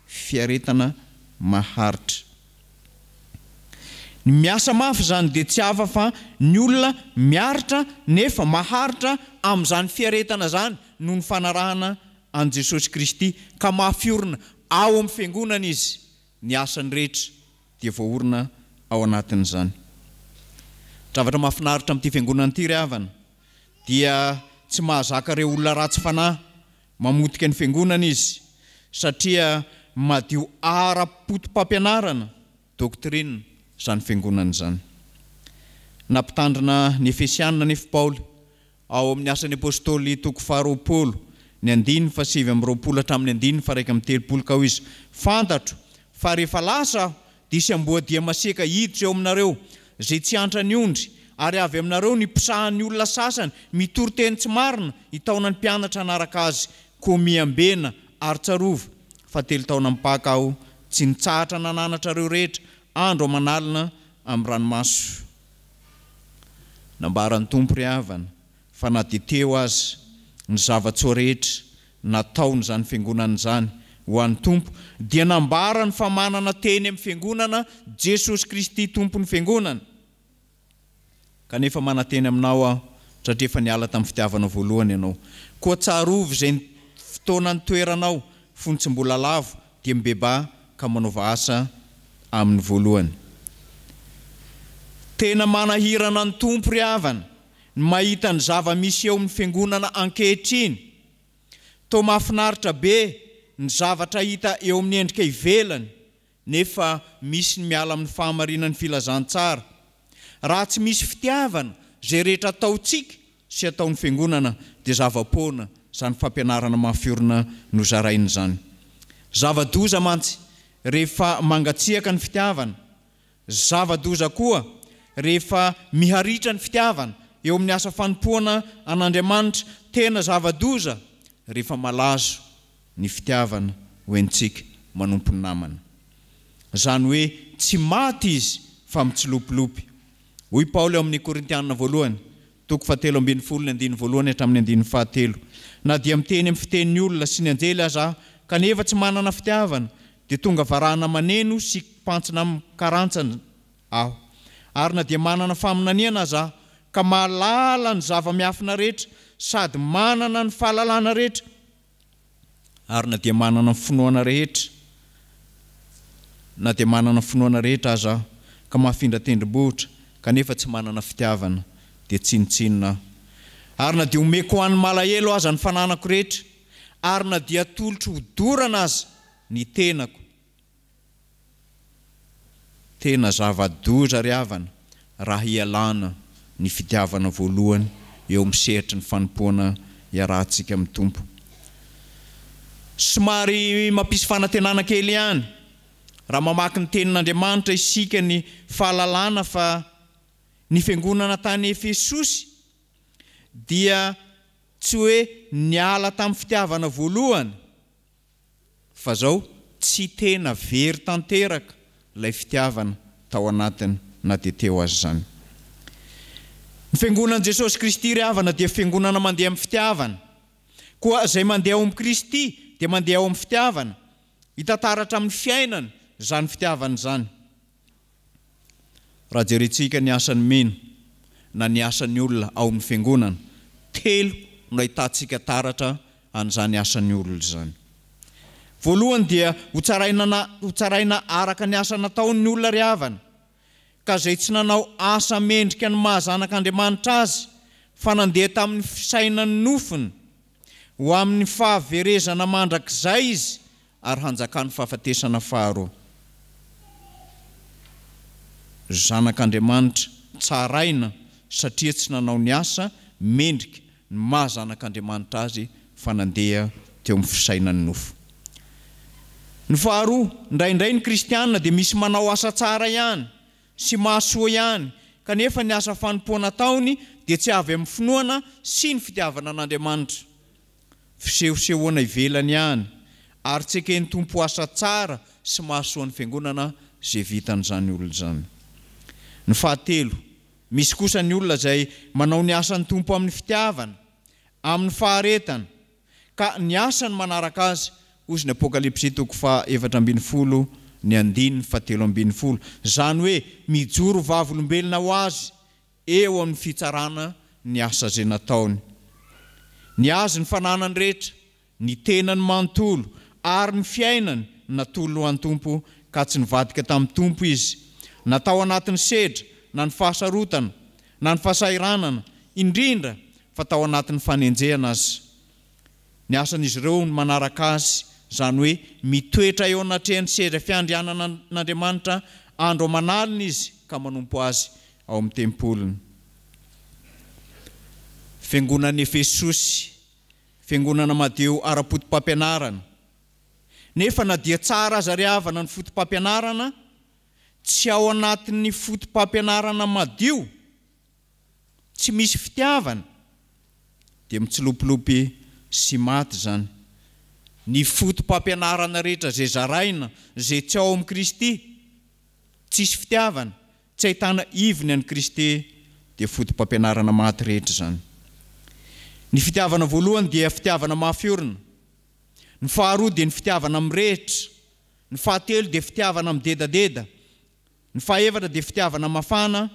[SPEAKER 7] Fiaretana maharitra. Ny miasa mafy zany dia tsy hafa fa ny olona miaritra nefa maharitra amin'izany fiaretana zany noho ny fanarahana an Jesosy Kristy ka mahafiorina ao amin'ny fiangonana izy. Ny asany rehetra dia voaorina ao anatin'izany. Zavatra mahafinaritra amin'ity fiangonana ity ry havana dia tsy mahazaka ireo olona ratsy fanahy mamotika ny fiangonana izy, satria madio ara-poto-pampianarana doctrine izany fiangonana izany. Nampitandrina ny Efesianina nefa Paoly ao amin'ny asan'ny apôstôly toko 20 ny 9:7 hatramin'ny 9:1 ka izy, fantatro fa rehefa lasa aho dia sy amboadia masiaka hiditra eo aminareo izay tsy antra ny ondry, ary avy aminareo ny pisahan'ny olona sasany mitoro teny tsy marina hitaona ny mpianatra anaraka azy, koa miambena ary tsarova. Fa 3 taona mipaka aho tsy nitsahatra nananatra ireo rehetra andro amanalina amin'ny ranomaso. Nambaran'ny Tompo ry havana fa na dia teo azy ny zavatsoa rehetra nataony izany fiangonana izany ho an'ny Tompo dia nambarany fa manana teny amin'ny fiangonana Jesosy Kristy Tompon'ny fiangonana. Kanefa manateny aminao aho satria efa niala tamin'ny fitiavana voalohany ianao. Koa tsarovy izay fotoana ny toeranao fontsim-bola lavo dia mibeba ka manaova asa amin'ny voalohany. Tena manahirana ny Tompo ry havana ny mahita ny zava-misy eo amin'ny fiangonana ankehitriny. Toa mahafinaritra be ny zavatra hita eo amin'ny endrika ivelany, nefa misy ny miala amin'ny fahamarinan'ny filazantsara. Raha tsy misy fitiavana izay rehetra ataontsika sy ataon'ny fiangonana dia zava-poana izany fampianarana mahafiorina no zarainy izany. Zava-doza mantsy rehefa mangatsiaka ny fitiavana, zava-doza koa rehefa miharitra ny fitiavana eo amin'ny asa fanompoana an'Andriamanitra. Tena zava-doza rehefa malazo ny fitiavana hoentsika manompo ny namana. Izany hoe tsy maty izy fa mitsilopilopy. Hoy Paoly ao amin'ny Korintianina voalohany toko 7:1 hatramin'ny 9:7. Na dia miteny amin'ny fitenin'ny olona sy ny anjely aza kanefa tsy manana fitiavana dia tonga varahana maneno sy pantsina amin'ny karantsana aho. Ary na dia manana faminaniana aza ka mahalala ny zava-miafina rehetra sady manana ny fahalalana rehetra ary na dia manana finoana rehetra na dia manana finoana rehetra aza ka mahafindra tendrombohitra kanefa tsy manana fitiavana dia tsinitsinina ary na dia omeko ho an'ny malahelo aza ny fananako rehetra ary na dia tolotro hodorana aza ny tenako tena zava-doza ry havana raha hialana ny fitiavana voalohany eo amin'ny sehatra ny fanompoana iarahantsika amin'ny tompo. Somary mampisy fanantenana kely ihany raha mamaky ny tenin'Andriamanitra isika ny fahalalana fa ny fiangonana tany Efesosy dia tsy hoe niala tamin'ny fitiavana voalohany fa zao tsy tena very tanteraka ilay fitiavana tao anatiny na dia teo azy zany. Ny fiangonan'i Jesosy Kristy ry havana dia fiangonana mandeha amin'ny fitiavana. Koa izay mandeha ao amin'ny Kristy dia mandeha ao amin'ny fitiavana. Hitantaratra amin'ny fiainana zany fitiavana zany. Raha jerentsika ny asan'ny mino na ny asan'ny olona ao amin'ny fiangonana, telo no ahitantsika taratra an'izany asan'ny olona zany. Voalohany dia hotsaraina araka ny asa nataon'ny olona ry havana, ka izay tsy nanao asa mendrika ny mahazanak'Andriamanitra azy fa nandeha tamin'ny fisainany nofiny ho amin'ny fahaverezana mandrakizay izy ary hanjakany fahafatesana faharoa. Zanak'Andriamanitra tsaraina satria tsy nanao ny asa mendrika ny mahazanak'Andriamanitra azy fa nandeha teo amin'ny fisainany nofo. Ny faharoa, indraindray ny kristianina dia misy manao asa tsara ihany sy mahasoa ihany kanefa ny asa fanompoana taony dia tsy avy amin'ny finoana sy ny fitiavana an'Andriamanitra. Fisehosehoana ivelany ihany ary tsy ekeny tompo asa tsara sy mahasoa ny fiangonana izay vitan'izany olona zany. Ny fahatelo, misy kosa ny olona izay manao ny asan'ny tompo amin'ny fitiavana, amin'ny faharetana, ka ny asany manaraka azy ozy ny Apokalipsy 4:10 ny 7:10, zany hoe mijoro vavolombelona ho azy eo amin'ny fitsarana ny asa izay nataony. Ny azy ny fananany rehetra, ny tenany manontolo ary ny fiainany natolo ho an'ny tompo ka tsy nivadika tamin'ny tompo izy. Natao anatin'ny sedra na ny fahasarotana na ny fahasairanana indrindra fa tao anatin'ny fanenjehana azy. Ny asan'izy ireo ny manaraka azy, zany hoe mitoetra eo anatrehan'ny sedra fiandrianana n'Andriamanitra andro amanalina izy ka manompo azy ao amin'ny tempolony. Fiangonan'i Efesosy, fiangonana madio ara-potom-pampianarana. Nefa na dia tsara aza ry havana ny fotom-pampianarana, tsy ao anatin'ny fotom-pampianarana madio, tsy misy fitiavana, dia mitsilopilopy sy maty zany. Ny fotom-pampianarana rehetra izay zaraina, izay tsy ao amin'ny Kristy, tsisy fitiavana, tsy ahitana ivony an'i Kristy, dia fotom-pampianarana maty rehetra zany. Ny fitiavana voalohany dia fitiavana mahafiorina. Ny faharoa dia ny fitiavana amin'ny rehetra. Ny fahatelo dia fitiavana amin'ny dedadeda. Ny fahaefatra dia fitiavana mafana,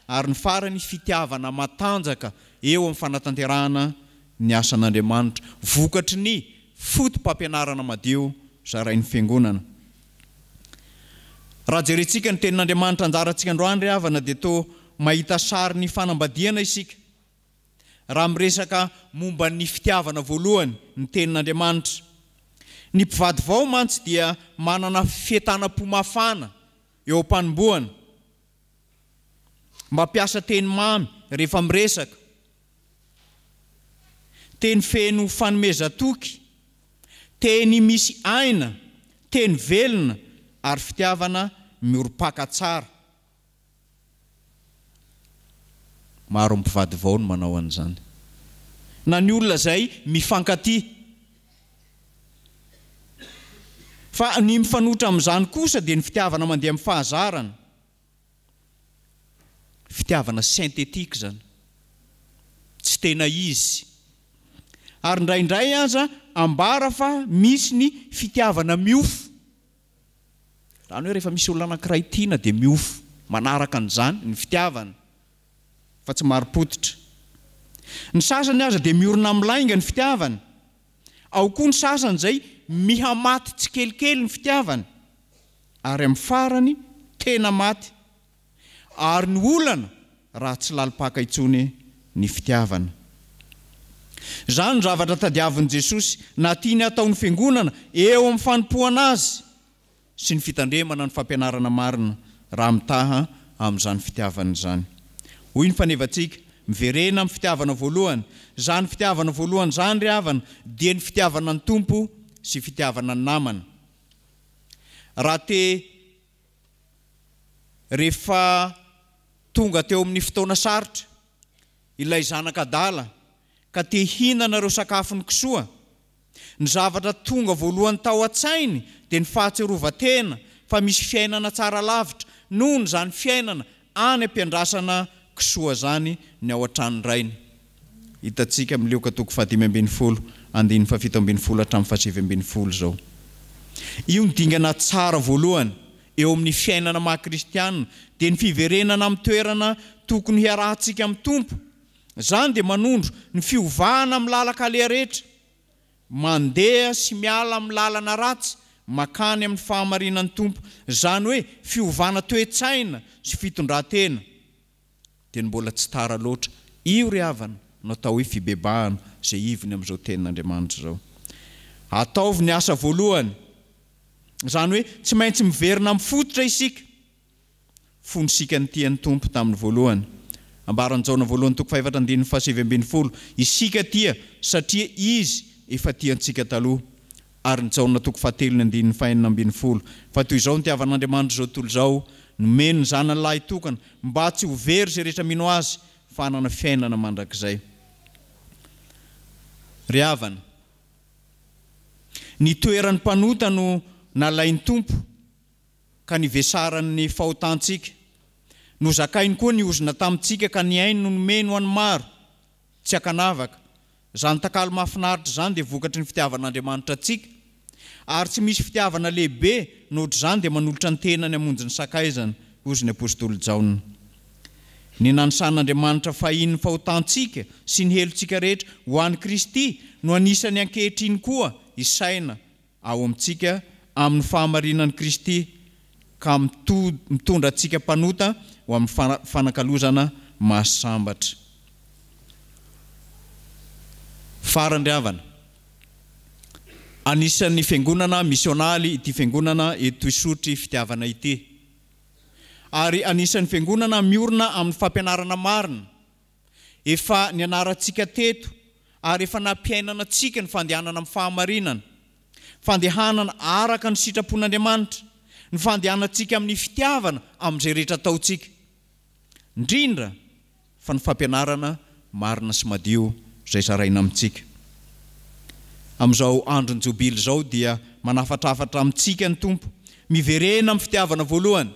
[SPEAKER 7] ary ny farany fitiavana matanjaka eo amin'ny fanatanterahana ny asan'Andriamanitra, vokatry ny fotom-pampianarana madio zarain'ny fiangonana. Raha jerentsika ny tenin'Andriamanitra anjarantsika androany ry havana dia toa mahita sary ny fanambadiana isika. Raha miresaka momba ny fitiavana voalohany ny tenin'Andriamanitra, ny mpivady vao mantsy dia manana fientanam-po mafana eo am-panomboana, mampiasa teny mamy rehefa miresaka, teny feno fanomezatoky, teny misy aina, teny velona ary fitiavana miorom-paka tsara. Maro mpivady vao no manao an'izany. Na ny olona izay mifankatia. Fa ny mifanotra amin'izany kosa dia ny fitiavana mandeha amin'ny fahazarana. Fitiavana sentetika zany. Tsy tena izy. Ary indraindray aza ambara fa misy ny fitiavana miofo. Raha hoe rehefa misy olona anankiray tiana dia miofo, manaraka an'izany ny fitiavana. Fa tsy maro-potitra. Ny sasany aza dia miorina amin'ny lainga ny fitiavana. Ao koa ny sasany izay mihamaty tsy kelikely ny fitiavany ary amin'ny farany tena maty ary ny olana raha tsy lalipaka intsony ny fitiavana. Zany zavatra tadiavin'i Jesosy na tiany ataony fiangonana eo amin'ny fanompoana azy sy ny fitandremana ny fampianarana marina raha mitaha amin'izany fitiavana izany. Hoy ny fanevantsika miverena amin'ny fitiavana voalohany. Zany fitiavana voalohany zany ry havana dia ny fitiavana ny tompo sy fitiavana ny namana. Raha te rehefa tonga teo amin'ny fotoana sarotra ilay zanak'adala ka te hinana ireo sakafony kisoa, ny zavatra tonga voalohany tao an-tsainy dia ny fahatsiarovan-tena fa misy fiainana tsara lavitra noho ny zany fiainana any ampiandrasana kisoa zany ny ao an-trano rainy. Hitantsika amin'ny Luka 5:17 andininy 7:17 hatramin'ny 7:17 zao. Io ny dingana tsara voalohany eo amin'ny fiainana maha-kristianina dia ny fiverenana amin'ny toerana tokony hiarahantsika amin'ny tompo. Zany dia manondro ny fiovahana amin'ny lalaka aleha rehetra, mandeha sy miala amin'ny lalana ratsy makany amin'ny fahamarinan'ny tompo. Zany hoe fiovahana toe-tsaina sy fitondran-tena. Dia ny mbola tsy tara loatra. Io ry havana no atao hoe fibebahana izay ivony amin'izao tenin'Andriamanitra zao. Ataovy ny asa voalohany. Zany hoe tsy maintsy miverina amin'ny fototra isika. Fonosika ny tian'ny tompo tamin'ny voalohany. Ambaran'ny Jaona voalohany 5:7-7 isika tia satria izy efa tiantsika taloha. Ary ny Jaona 7:5-5 fa toy izao ny tiavan'Andriamanitra zao tontolo izao nomeny ny zanany lahy tokana mba tsy ho very izay rehetra mino azy fa hanana fiainana mandrakizay. Ry havana, ny toeran'ny mpanota no nalain'ny tompo ka nivesarany fahotantsika. Nozakainy koa ny ozina tamintsika ka ny ainy no nomeny ho an'ny maro tsy akanavaka. Zany takalo mahafinaritra zany dia vokatry ny fitiavan'Andriamanitra antsika. Ary tsy misy fitiavana lehibe nohatra zany dia manolotra ny tenany hamonjy ny sakaizana, hozy ny apôstôly Jaona. Ny nanisan'Andriamanitra fahiny ny fahotantsika sy ny helontsika rehetra ho an'i Kristy no anisany ankehitriny koa isaina ao amintsika amin'ny fahamarinan'i Kristy ka mitondra antsika mpanota ho amin'ny fanakalozana mahasambatra. Farany ry havana, anisan'ny fiangonana misionaly ity fiangonana eto Isotry fitiavana ity. Ary anisan'ny fiangonana miorina amin'ny fampianarana marina. Efa nianarantsika teto ary efa nampiainana antsika ny fandehanana amin'ny fahamarinana. Fandehanana araka ny sitrapon'Andriamanitra, ny fandehanantsika amin'ny fitiavana amin'izay rehetra ataontsika. Indrindra fa ny fampianarana marina sy madio izay zaraina amintsika. Amin'izao androny jobily zao dia manafatrafatra amintsika ny tompo, miverena amin'ny fitiavana voalohany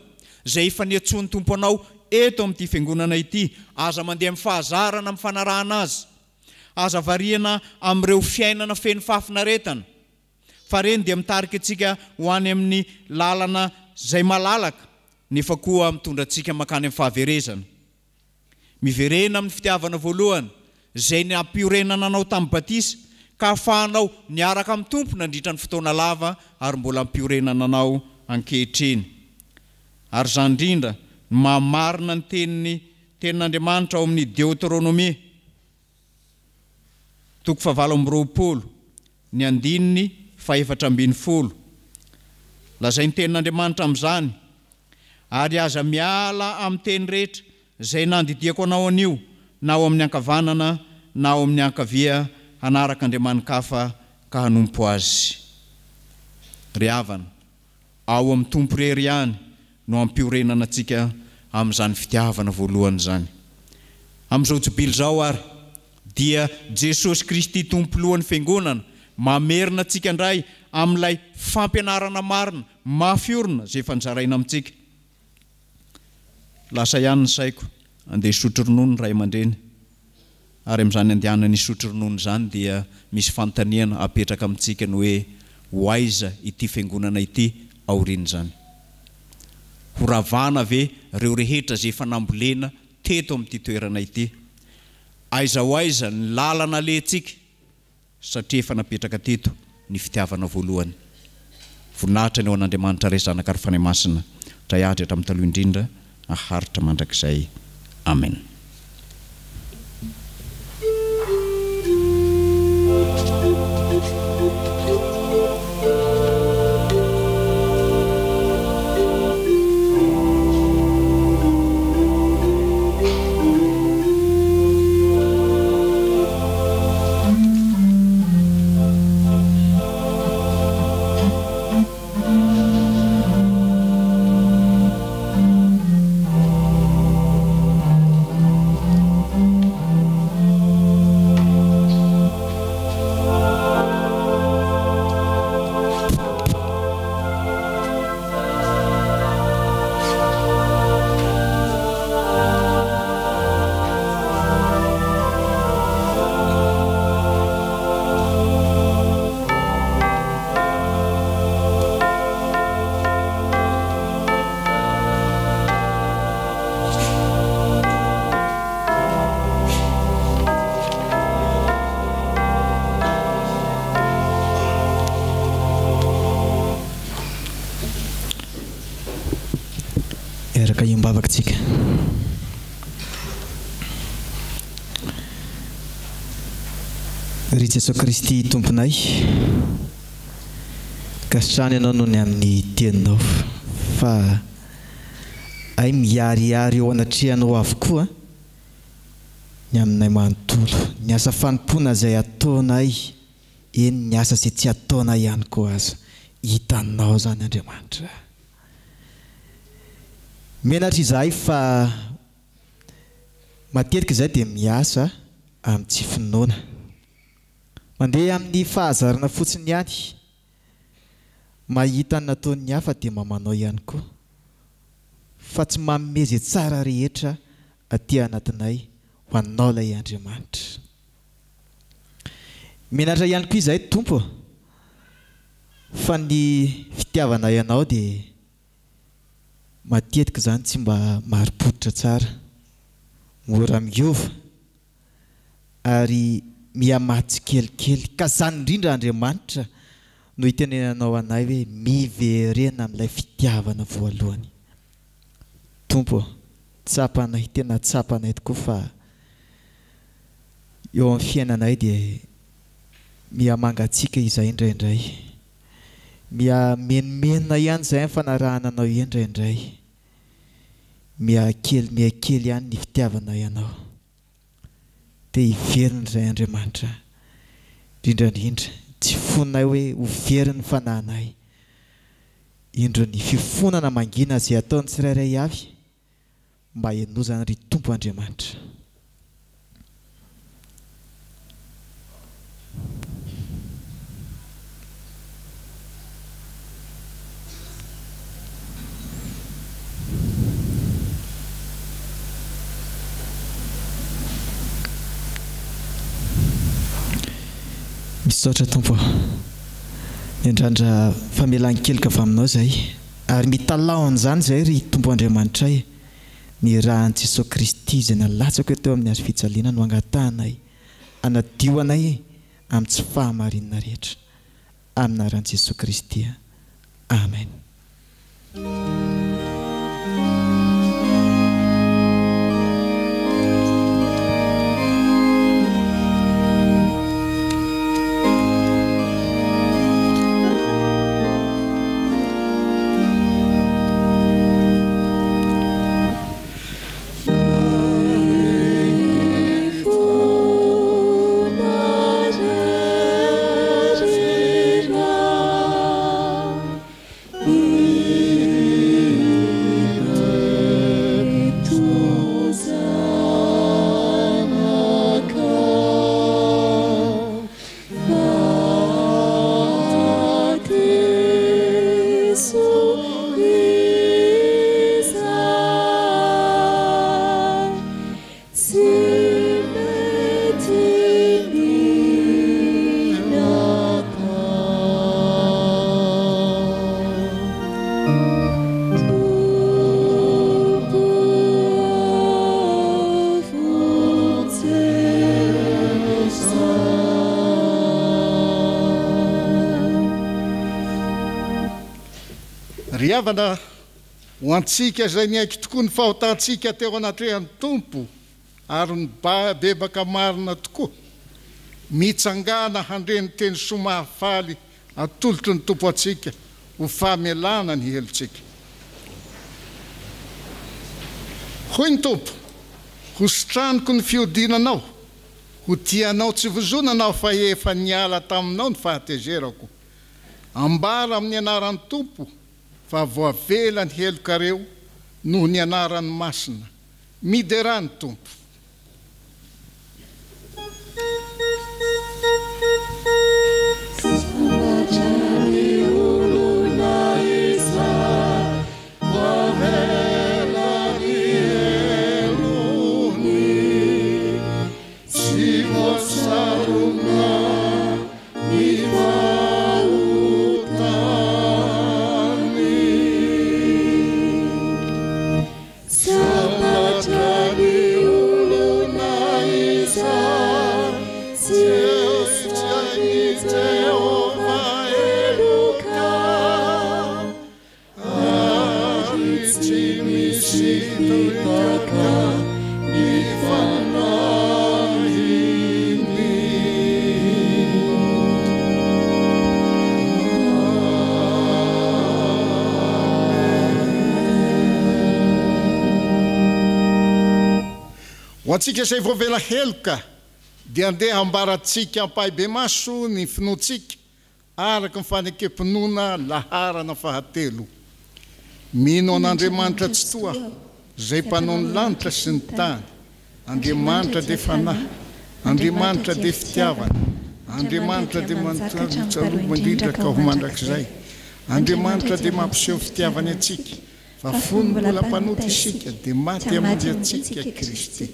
[SPEAKER 7] izay efa niantsoany tompo anao eto amin'ity fiangonana ity. Aza mandeha amin'ny fahazarana amin'ny fanarahana azy, aza variana amin'ireo fiainana feno fahafinaretana. Fa reny dia mitarika antsika ho any amin'ny lalana izay malalaka nefa koa mitondra antsika makany amin'ny fahaverezana. Miverena amin'ny fitiavana voalohany izay nampiorenana anao tamin'ny batisa ka ahafahanao niaraka amin'ny tompo nandritra ny fotoana lava ary mbola ampiorenana anao ankehitriny. Ary zany indrindra mamarina ny tenin'Andriamanitra ao amin'ny Deutéronomie 7:20 ny andininy 4:12. Lazay ny tenin'Andriamanitra amin'izany: ary aza miala amin'ny teny rehetra izay nandidiako anao anio, na ao amin'ny ankavanana na ao amin'ny ankavia, hanaraka andriamanin-kafa ka hanompo azy. Ry havana, ao amin'ny tompo rery ihany no ampiorenana antsika amin'izany fitiavana voalohany zany. Amin'izao jobily zao ary dia Jesosy Kristy tompo lohan'ny fiangonana mamerina antsika indray amin'ilay fampianarana marina mafiorina izay efa nizaraina amintsika. Lasa ihany ny saiko andeha hisotro ronono ny ray aman-dreny, ary amin'izany andehanany hisotro ronono zany dia misy fanontaniana apetraka amintsika ny hoe hoaiza ity fiangonana ity aoriana zany. Horavana ve ireo rehetra izay efa nambolena teto amin'ity toerana ity? Aiza ho aiza ny lalana alentsika satria efa napetraka teto ny fitiavana voalohany. Voninahitra ny ao an'Andriamanitra ray zanaka ary fanahy masina dray ahatra hatramin'ny taloha indrindra aharitra mandrakizay. Amen. Eraka imbavatsika. Ry Jesosy Kristy tomponay, kasitrany ianao noho ny amin'ny teninao fa ay miariary eo anatrehanao avokoa ny aminay manontolo, ny asa fanompoana izay ataonay, eny ny asa izay tsy ataonay ihany koa aza, hitanao zany Andriamanitra. Menatra izahay fa matetika izay dia miasa amin'ny tsy finoana, mandeha amin'ny fahazarana fotsiny ihany, mahita ny nataon'ny hafa dia mamanao ihany koa, fa tsy manome izay tsara rehetra aty anatinay ho anao ilay Andriamanitra. Menatra ihany koa izahay Tompo fa ny fitiavanay ianao dia matetika zany tsy mba marim-poditra tsara, mora miova ary miamatsy kelikely, ka zany indrindra Andriamanitra no hitenenanao anay hoe miverena amin'ilay fitiavana voalohany. Tompo, tsapanay, tena tsapanay tokoa fa eo amin'ny fiainanay dia miamangatsika izay indraindray, miamenmenina ihany izay ny fanarahananao indraindray, miakely ihany ny fitiavana ianao, dia hiverina izay Andriamanitra, indrindrandrindra tsy fonay hoe ho veriny fanahinay, indro ny fifonana mangina izay ataony tsirairay avy mba henozana ry Tompo Andriamanitra. Misaotra Tompo, indrindra famelan-kelika avy aminao izay, ary mitalahona izany izay ry Tompo Andriamanitra ay, ny rahan'i Jesosy Kristy izay nalatsaka teo amin'ny hazo fijaliana no angatahanay, anadio anay amin'ny tsy fahamarinana rehetra, amin'ny anaran'i Jesosy Kristy. Amen.
[SPEAKER 4] Havana ho antsika izay ny aiky tokoa ny fahotantsika teo anatrehan'ny tompo ary ny bebaka marina tokoa mitsangana handreny teny somahafaly atolotry ny tompo atsika ho famelana ny helontsika. Hoy ny tompo, ho sitraniko ny fiodinanao, ho tianao tsy vozonanao fa efa niala taminao ny fahatezerako. Ambara amin'ny anaran'ny tompo fa voavela ny helokareo noho ny anaran'ny masina. Midera ny tompo. Ho antsika izay voavela heloka dia andeha ambaratsika ampahibe maso ny finoantsika araka ny fanekempinoana laharana fahatelo. Mino an'Andriamanitra tsy toa izay mpanao ny lanitra sy ny tany. Andriamanitra dia fanahy, Andriamanitra dia fitiavana, Andriamanitra dia manotsaromo indrindra ka ho mandrakizay. Andriamanitra dia mampiseho fitiavany atsika, fa fony mbola mpanota isika dia maty amonjy atsika Kristy.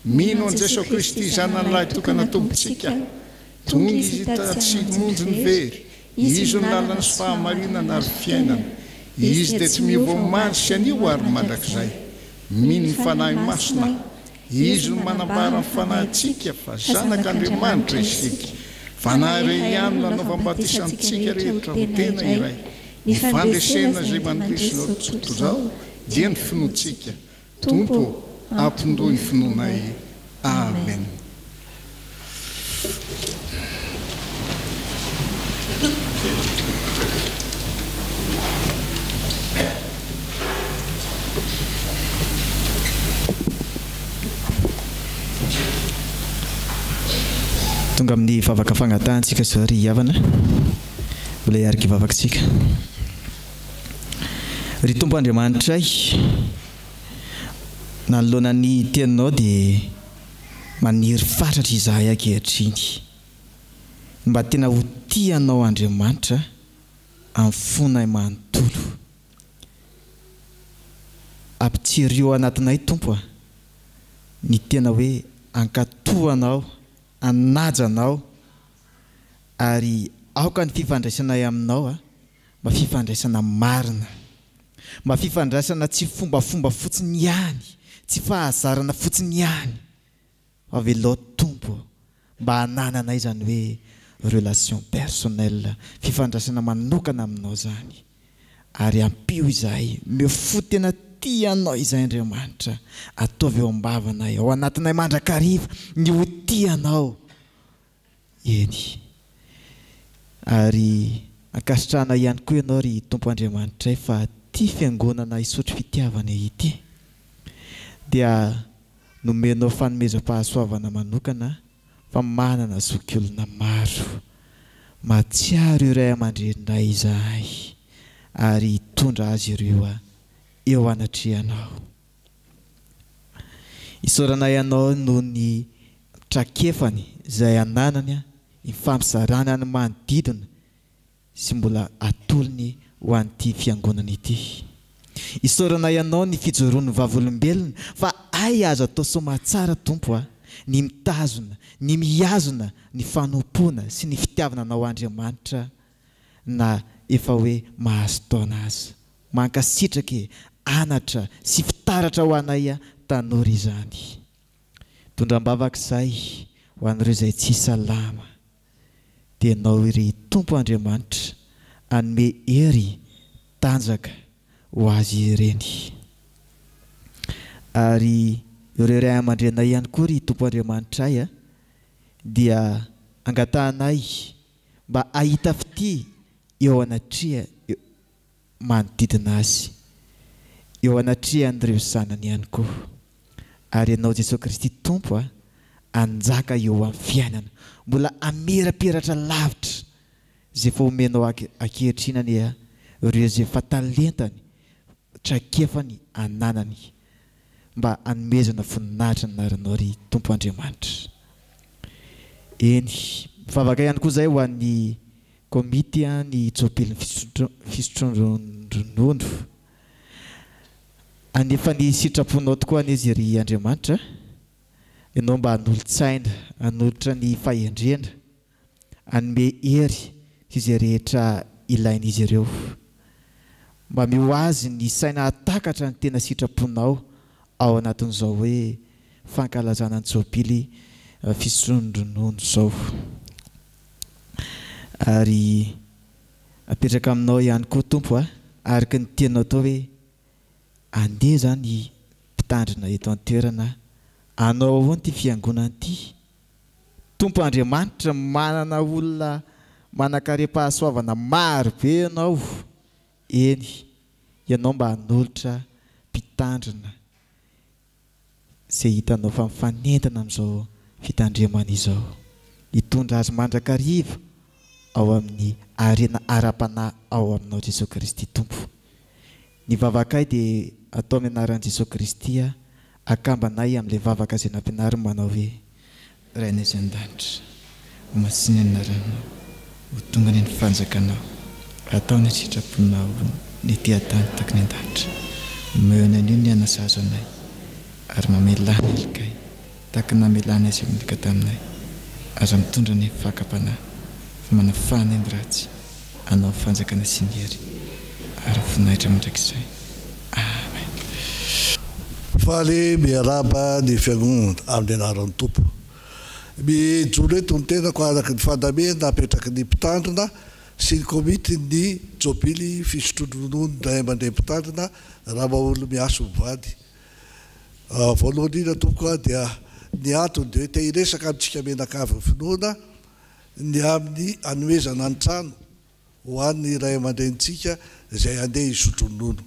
[SPEAKER 4] Mino an Jesosy Kristy zanany lahy tokana tompontsika, tonga izy tsy monjy ny very, izy ny lalana sy fahamarinana ary fiainana. Izy dia tsy mivoamaly sy anio ary mandrakizay. Mino ny fanahy masina, izy no manambara ny fanahy atsika fa zanak'Andriamanitra isika. Fanahy iray ihany nanaovambatisanttsika rehetra ho tena iray. Ny fandresena izay mandrisina tsoto zao dia ny finoantsika. Tompo, ampindoi ny finoanay. Amen.
[SPEAKER 5] Tonga amin'ny vavaka fagnatantsika zao ry havana, mbola hiarika ivavakantsika. Ry Tompo Andriamanitray, nanoloana ny teninao dia maniry fatratra izahay ankehitriny, mba tena ho tianao Andriamanitra amin'ny fonay manontolo. Ampitsiry eo anatinay Tompo ny tena hoe ankatoanao, anajanao, ary aoka ny fifandraisanay aminao mba fifandraisana marina, mba fifandraisana tsy fombafomba fotsiny ihany, tsy fahazarana fotsiny ihany, fa velao Tompo mba hananana izany hoe relation personnelle, fifandraisana manokana aminao zany. Ary ampio izahay mefo tena tianao izay Andriamanitra, ataovy eo ambavanay ao anatinay mandrakariva ny ho tianao eny. Ary ankasitrahana ihany koa ianao ry Tompo Andriamanitray fa ty fiangonana isotro fitiavana ity dia nomenao fanomezam-pahasoavana manokana fa manana zokiolona maro. Matsiaro iray aman-drenay izahay ary hitondra azy ireo eo anatrehanao. Isaorana ianao noho ny trakefany izay ananany ny fampizaranany ny manodidina sy mbola atolony ho an'ity fiangonana ity. Isaorana ianao ny fijoroan'ny vavolombelona fa ay azo atao somatsara Tompo ny mitazona, ny mihazona ny fanompona sy ny fitiavana anao Andriamanitra na efa hoe mahazo taona azy. Mankasitraka anatra sy fitaratra ho anay tanora izany. Tondram-bavak'izay ho an'ireo izay tsy salama dia anao iry Tompo Andriamanitra anome hery tanjaka ho azy ireny. Ary ireo ray aman-drenay ihany koa ry Tompo Andriamanitray dia angatahanay mba ahita fity eo anatria manodidina azy, eo anatria an'ireo zanany ihany koa. Ary ianao Jesosy Kristy Tompo anjaka eo amin'ny fiainana, mbola amirapiratra lavitra zay efa omenao ankehitrinany ireo zay efa talentany trakefany ananany mba anomezana voninahitra ny anaranao ry Tompo Andriamanitra. Eny mifavaka ihany koa zay ho an'ny komity ny jobily fisotronon-dronono. Anefa ny sitraponao tokoa an'izy ry Andriamanitra, ianao mba hanolotsaina, hanolotra ny fahendrena, hanome hery izay rehetra ilain'izy ireo, mba mio azy ny saina hatakatra ny tena sitraponao ao anatin'izao hoe fankalazana ny jobily fisotronon-dronono zao. Ary apetraka aminao ihany koa Tompo araka ny tianao tao hoe andeha zany mpitandrina eto an-toerana anao ahoana ty fiangonana ty. Tompo Andriamanitra manana olona manan-karem-pahasoavana maro be ianao. Eny ianao mba hanolotra mpitandrina zay hitanao fa mifanentana amin'izao fitandremana izao, hitondra azy mandrakariva ao amin'ny arena ara-panahy ao aminao Jesosy Kristy Tompo. Ny vavakay dia atao amin'ny anaran'i Jesosy Kristy akambanay amin'ilay vavaka izay nampianariny manao hoe Rainay izay an-danitra, ho masiny anaranao, ho tonga ny fanjakanao, atao ny sitraponao ny tia-tany taka ny an-danitra. Meona an'io ny anasazo anay ary mamelana ilokay taka namelana azy amin'nika taminay, aza mitondra ny fakapanahy fa manafana ny ratsy anao fanjakana sy ny hery ary voninahitra mandrakizay. Amen.
[SPEAKER 8] Faly miaraba ny fiangonana amin'ny anaran'ny Tompo. Mijoro eto ny tenako araka ny fandamena apetraky ny mpitandrina sy ny komity ny jobily fisotronon-dronono ray aman-dreny mpitandrina raha maolo miaso mivady. Voalohany indrindra Tompo dia ny antony dia hoe te hiresaka amintsika menakavy ny finoana ny amin'ny anomezana ny trano ho an'ny ray aman-drenitsika izay andeha hisotro-ronono.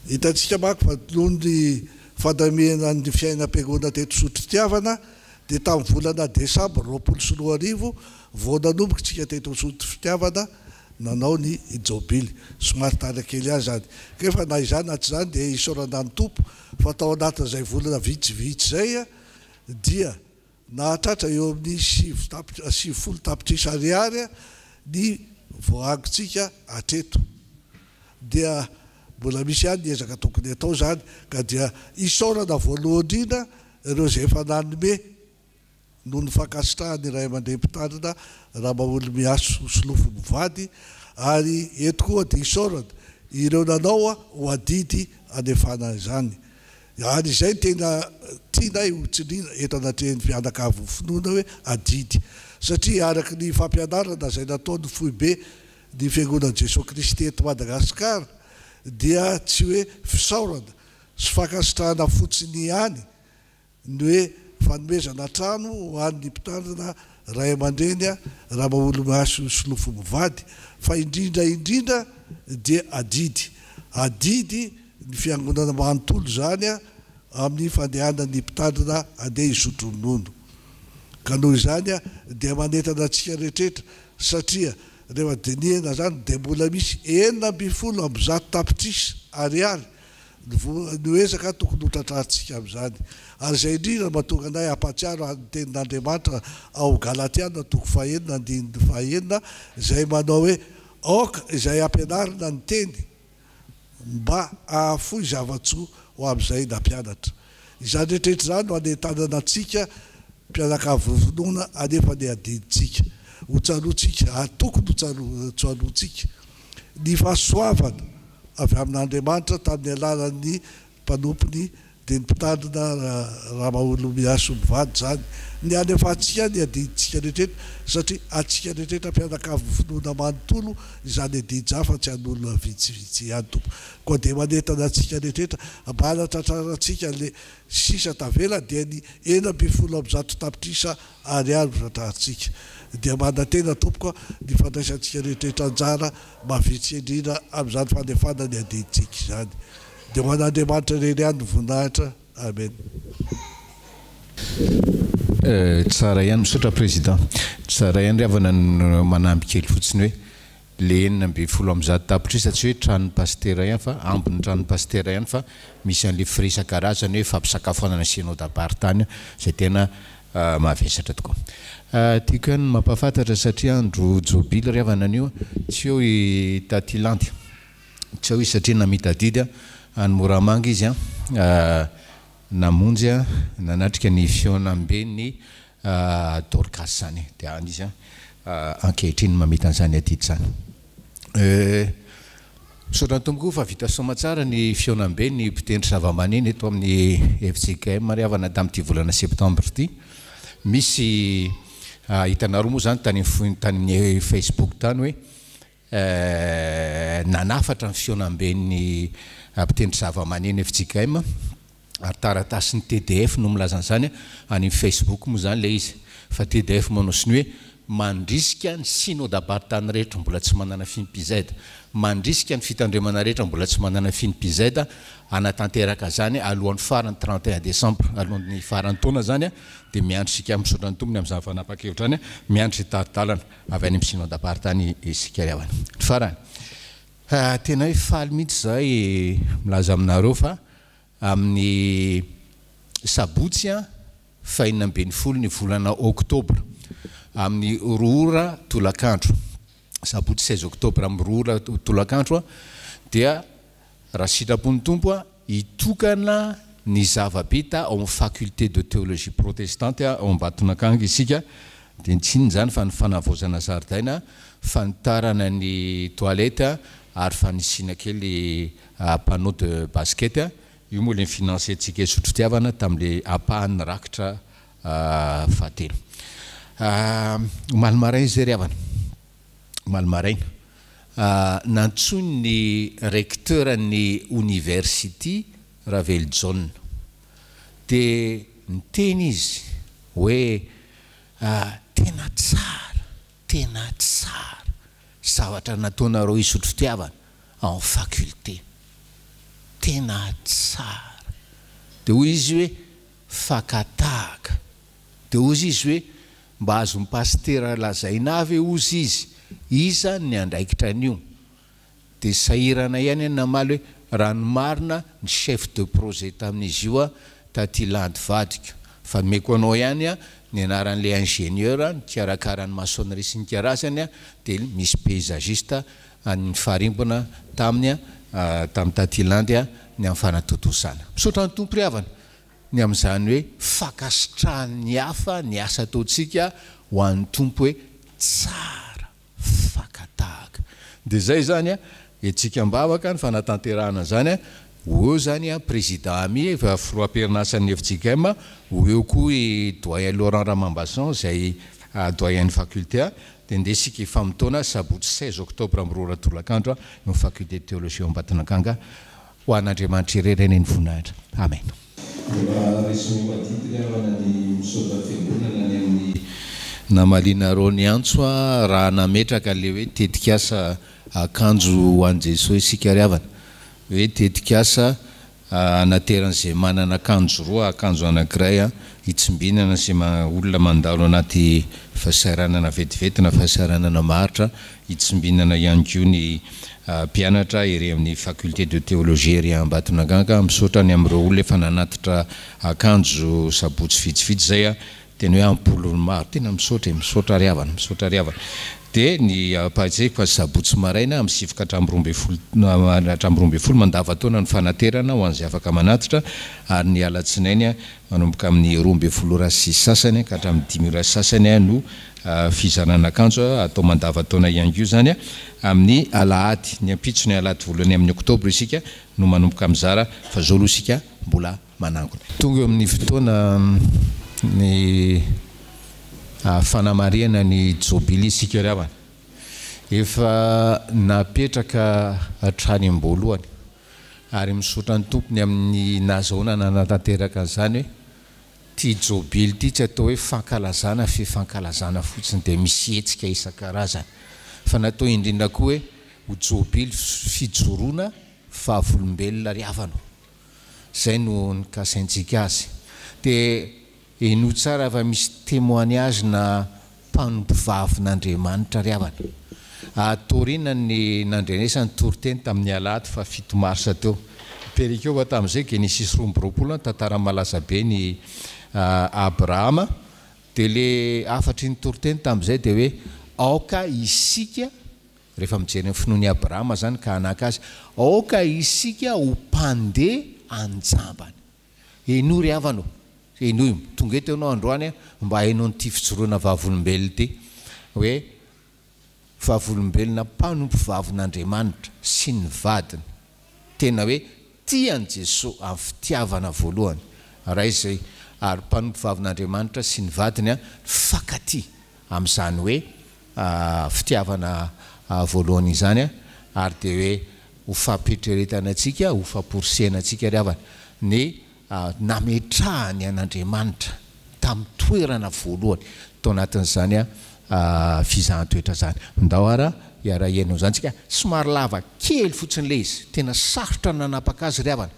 [SPEAKER 8] Hitantsika manko fa noho ny fandamena ny fiainam-piangonana teto Sotrotiavana dia tamin'ny volana Desambra 2021 vao nanomboka tsika teto Sotrotiavana nanao ny jobily. Somary tala kely azy zany kanefa na izany na tsy zany dia isaorana ny Tompo fa tao anatin'izay volana vitsivitsy zay dia nahatratra eo amin'ny 70 tapitrisa ariary ny voahangotsika hatreto. Dia mbola misy ihany ny ezaka tokony atao zany ka dia isaorana voalohany indrindra ireo zay efa nanome noho ny fankasitrahany ray aman-dreny mpitandrina raha maolo miaso solofo mivady, ary eto koa dia isaorana ireo nanao ho adidy anefana izany. Ary izay tena tianay hotsiniana eto anatrehany mpianakavy finoana hoe adidy, satria araka ny fampianarana izay nataony foibe ny fiangonan'i Jesosy Kristy eto Madagasikara dia tsy hoe fisaorana sy fankasitrahana fotsiny ihany ny hoe fanomezana trano ho an'ny mpitandrina ray aman-dreny raha maolo miaso solofo mivady, fa indrindra dia adidy ny fiangonana manontolo zany amin'ny fandehanan'ny mpitandrina andeha hisotro-ronono. Ka noho izany dia manentana antsika rehetrarehetra, satria rehefa dinihana zany dia mbola misy 470 tapitrisa ariary ny ezaka tokony ho tratrarintsika amin'izany. Ary izay indrindra mahatonga anay hampatsiaro ny tenin'Andriamanitra ao Galatiana 5:9 izay manao hoe aoka izay ampianarina ny teny mba ahafoy zavatsoa ho amin'izay nampianatra. Izany rehetrarehetra zany no anentanana antsika mpianakavy finoana anefa ny adidintsika ho tsaroantsika ary tokony ho tsaroantsika ny fahasoavana avy amin'Andriamanitra tamin'ny alalan'ny mpanompony dia ny mpitandrina raha maholo miaso mivady zany ny any afatsika ny adiditsika rehetrretra satria atsika rehetrretra mpianakavy finoana manontolo izany adijafa tsy an'olona vitsivitsy ihany tompo koa dia manentana atsika rehetrretra manatratraratsika le sisa tavela dia ny 150 tapitrisa ariary tratrarantsika dia manantena tompoka ny fandraisantsika rehetrretra anjara mavitsy indrindra amin'izany fanefana ny adiditsika izany dia ho an'Andriamanitra reny ihany voninahitra amen.
[SPEAKER 3] Tsara ihany misaotra président tsara ihany riavana manamby kely fotsiny hoe le 150 tapitrisa tsy hoe tranony pastera ihany fa ambony tranony pastera ihany fa misy an'le frais karazany hoe fampisakafoanana synode apartany zay tena mavesatra tokoa. Tiako ihany mampafantatra satria andro jobily riavana anio tsy eo tatilandy tsy eo satria namitadidy any Moramanga izy namonjy nanatrika ny fionambe ny Dorcas zany dia any izy ankehitriny mamita an'izany adidy zany. Misaotra ny tomboko fa vita soma tsara ny fionambe ny mpitendry zavamaneny eto amin'ny FJKM riavana tamin'ity volana septembre ity. Misy hitanareo moa zany tany amin'ny Facebook tany hoe nanafatra ny fionamben'ny mpitendry zavamaneny FJKM ary taratasy ny TDF no milazana zany any Facebook moa zany le izy fa TDF manosy ny hoe mandrisika ny synode apartany rehetra mbola tsy manana FINPZ mandrisika ny fitandremana rehetra mbola tsy manana FINPZ anatanteraka zany alohan'ny farany 31 décembre alohan'ny farany taona zany dia miandry sika misaotra ny tompony amin'izany fanapa-kevitra zany miandry taritalana avy any amin'ny synode apartany isika riavana farany. Tena hoe faly mihitsy zay milaza aminareo fa amin'ny sabotsy fa 20 ny volana oktobra amin'ny roora tolakandro sabotsy 16 oktobra amin'ny roora tolakandro dia raha sitrapon'ny tompo hitokana ny zava-bita ao amin'ny faculté de théologie protestante ao Ambatonakanga isika dia ntsiny zany fa ny fanavozana zaridaina fanitarana ny toilette ary fanisina kely panneau de basket io moa le financé antsika sotrotiavana tamin'le apahany rakitra fahatelo. Malmaraina zay riavana malmaraina nantsony ny recteur ny université Ravel John dia niteny izy hoe tena tsara zavatra nataonareo isotrotiavana en faculté tena tsara dia hoy izy hoe fakatahaka dia hoy izy hoe mba azo mipastera lazaina avy ozy izy iza ny andraikitra an'io dia sahirana ihany namaly hoe ranomarina ny chef de projet tamin'izy io tatilandy vadika fa meko anao ihany ny anaran'le ingénieur ny karakarany maçonnerie sy ny karazany dia misy paysagiste ny farimbona tamin'ny tatilandy ny amin'ny fanatotosana misaotra ny tompo riavana ny amin'izany hoe fakasitrahany hafa ny asa ataontsika ho an'ny tompo hoe tsara fakatahaka dia zay zany etsika mbavaka ny fanatanterahana zany ho eo zany président ami filoam-perinasany FJKM ho eo koa doyen Laurent Ramambasan zay doyen faculté dia ndesika famitona sabotsy 16 octobre amin'ny roa tolakandro eo faculté de théologie ao Ambatonakanga ho an'Andriamanitra ireny ny voninahitra amen. Namalina rony antso raha nametraka le hoe tetikasa akanjo ho an'i Jesosy isika riavana hoe tetikasa anateran'izay manana akanjo roa akanjo anankiray hitsimbinana sy olona mandalo anaty fahasaranana vetivety na fahasaranana maritra hitsimbinana ihany koa ny mpianatra ery amin'ny faculté de théologie ery Ambatonakanga misaotra ny amin'ireo olona efa nanatitra akanjo sabotsy vitsivitsy zay tena hoe ampolony maro tena misaotra riavana dia ny pahatseko sabotsy maraina amin'ny sivoka hatrambroambefolo mandavataona ny fanaterana ho an'izay afaka manatitra ary ny alatsinainy manomboka amin'ny roambefolo ora sy sasany ka hatramin'ny 5 ora sasany no fizanan'akanjo atao mandavataona ihany koa zany amin'ny alahady ny ampitsony alahady voalohany amin'ny oktobra isika no manomboka mizara fa zao aloha isika mbola manangona tonga eo amin'ny fotoana ny fanamariana ny jobily isika ravana efa napetraka hatrany am-boalohany ary misotra ny tompony amin'ny nazahoana nanatanteraka an'izany hoe ty jobily ty tsy atao hoe fankalazana fankalazana fotsiny dia misy hetsika isan-karazany fa natao indrindra koa hoe ho jobily fijoroana fahavolombelona riavana zay no nikasaintsika azy dia ino tsara fa misy témoignage na mpanompovavin'Andriamanitra riavana atorina ny nandrenesany toroteny tamin'ny alahady fa 7 marsa teo perikeo fa tamin'izay Genesis 2:20 tantara malaza be ny Abrahama dia le afatry ny toroteny tamin'izay dia hoe aoka isika rehefa mijery ny finoany Abrahama zany ka anaka azy aoka isika ho mpandeha anjambany eno riavana eno tonga eto ianao androany mba hainao nyty fijoroana vavolombelona ty hoe vavolombelona mpanompovavin'Andriamanitra sy ny vadiny tena hoe tiany Jesosy amin'ny fitiavana voalohany raha izay ary mpanompovavin'Andriamanitra sy ny vadiny fakaty amin'izany hoe fitiavana voalohany izany ary dia hoe ho fampitreretana antsika ho famporisena antsika riavana ny nametrahany an'Andriamanitra tamin'ny toerana voalohany tao anatin'izany fizahan-toetra zany ndao ara iara ianao zany tsika somary lava kely fotsiny le izy tena sarotra nanapaka azy riavana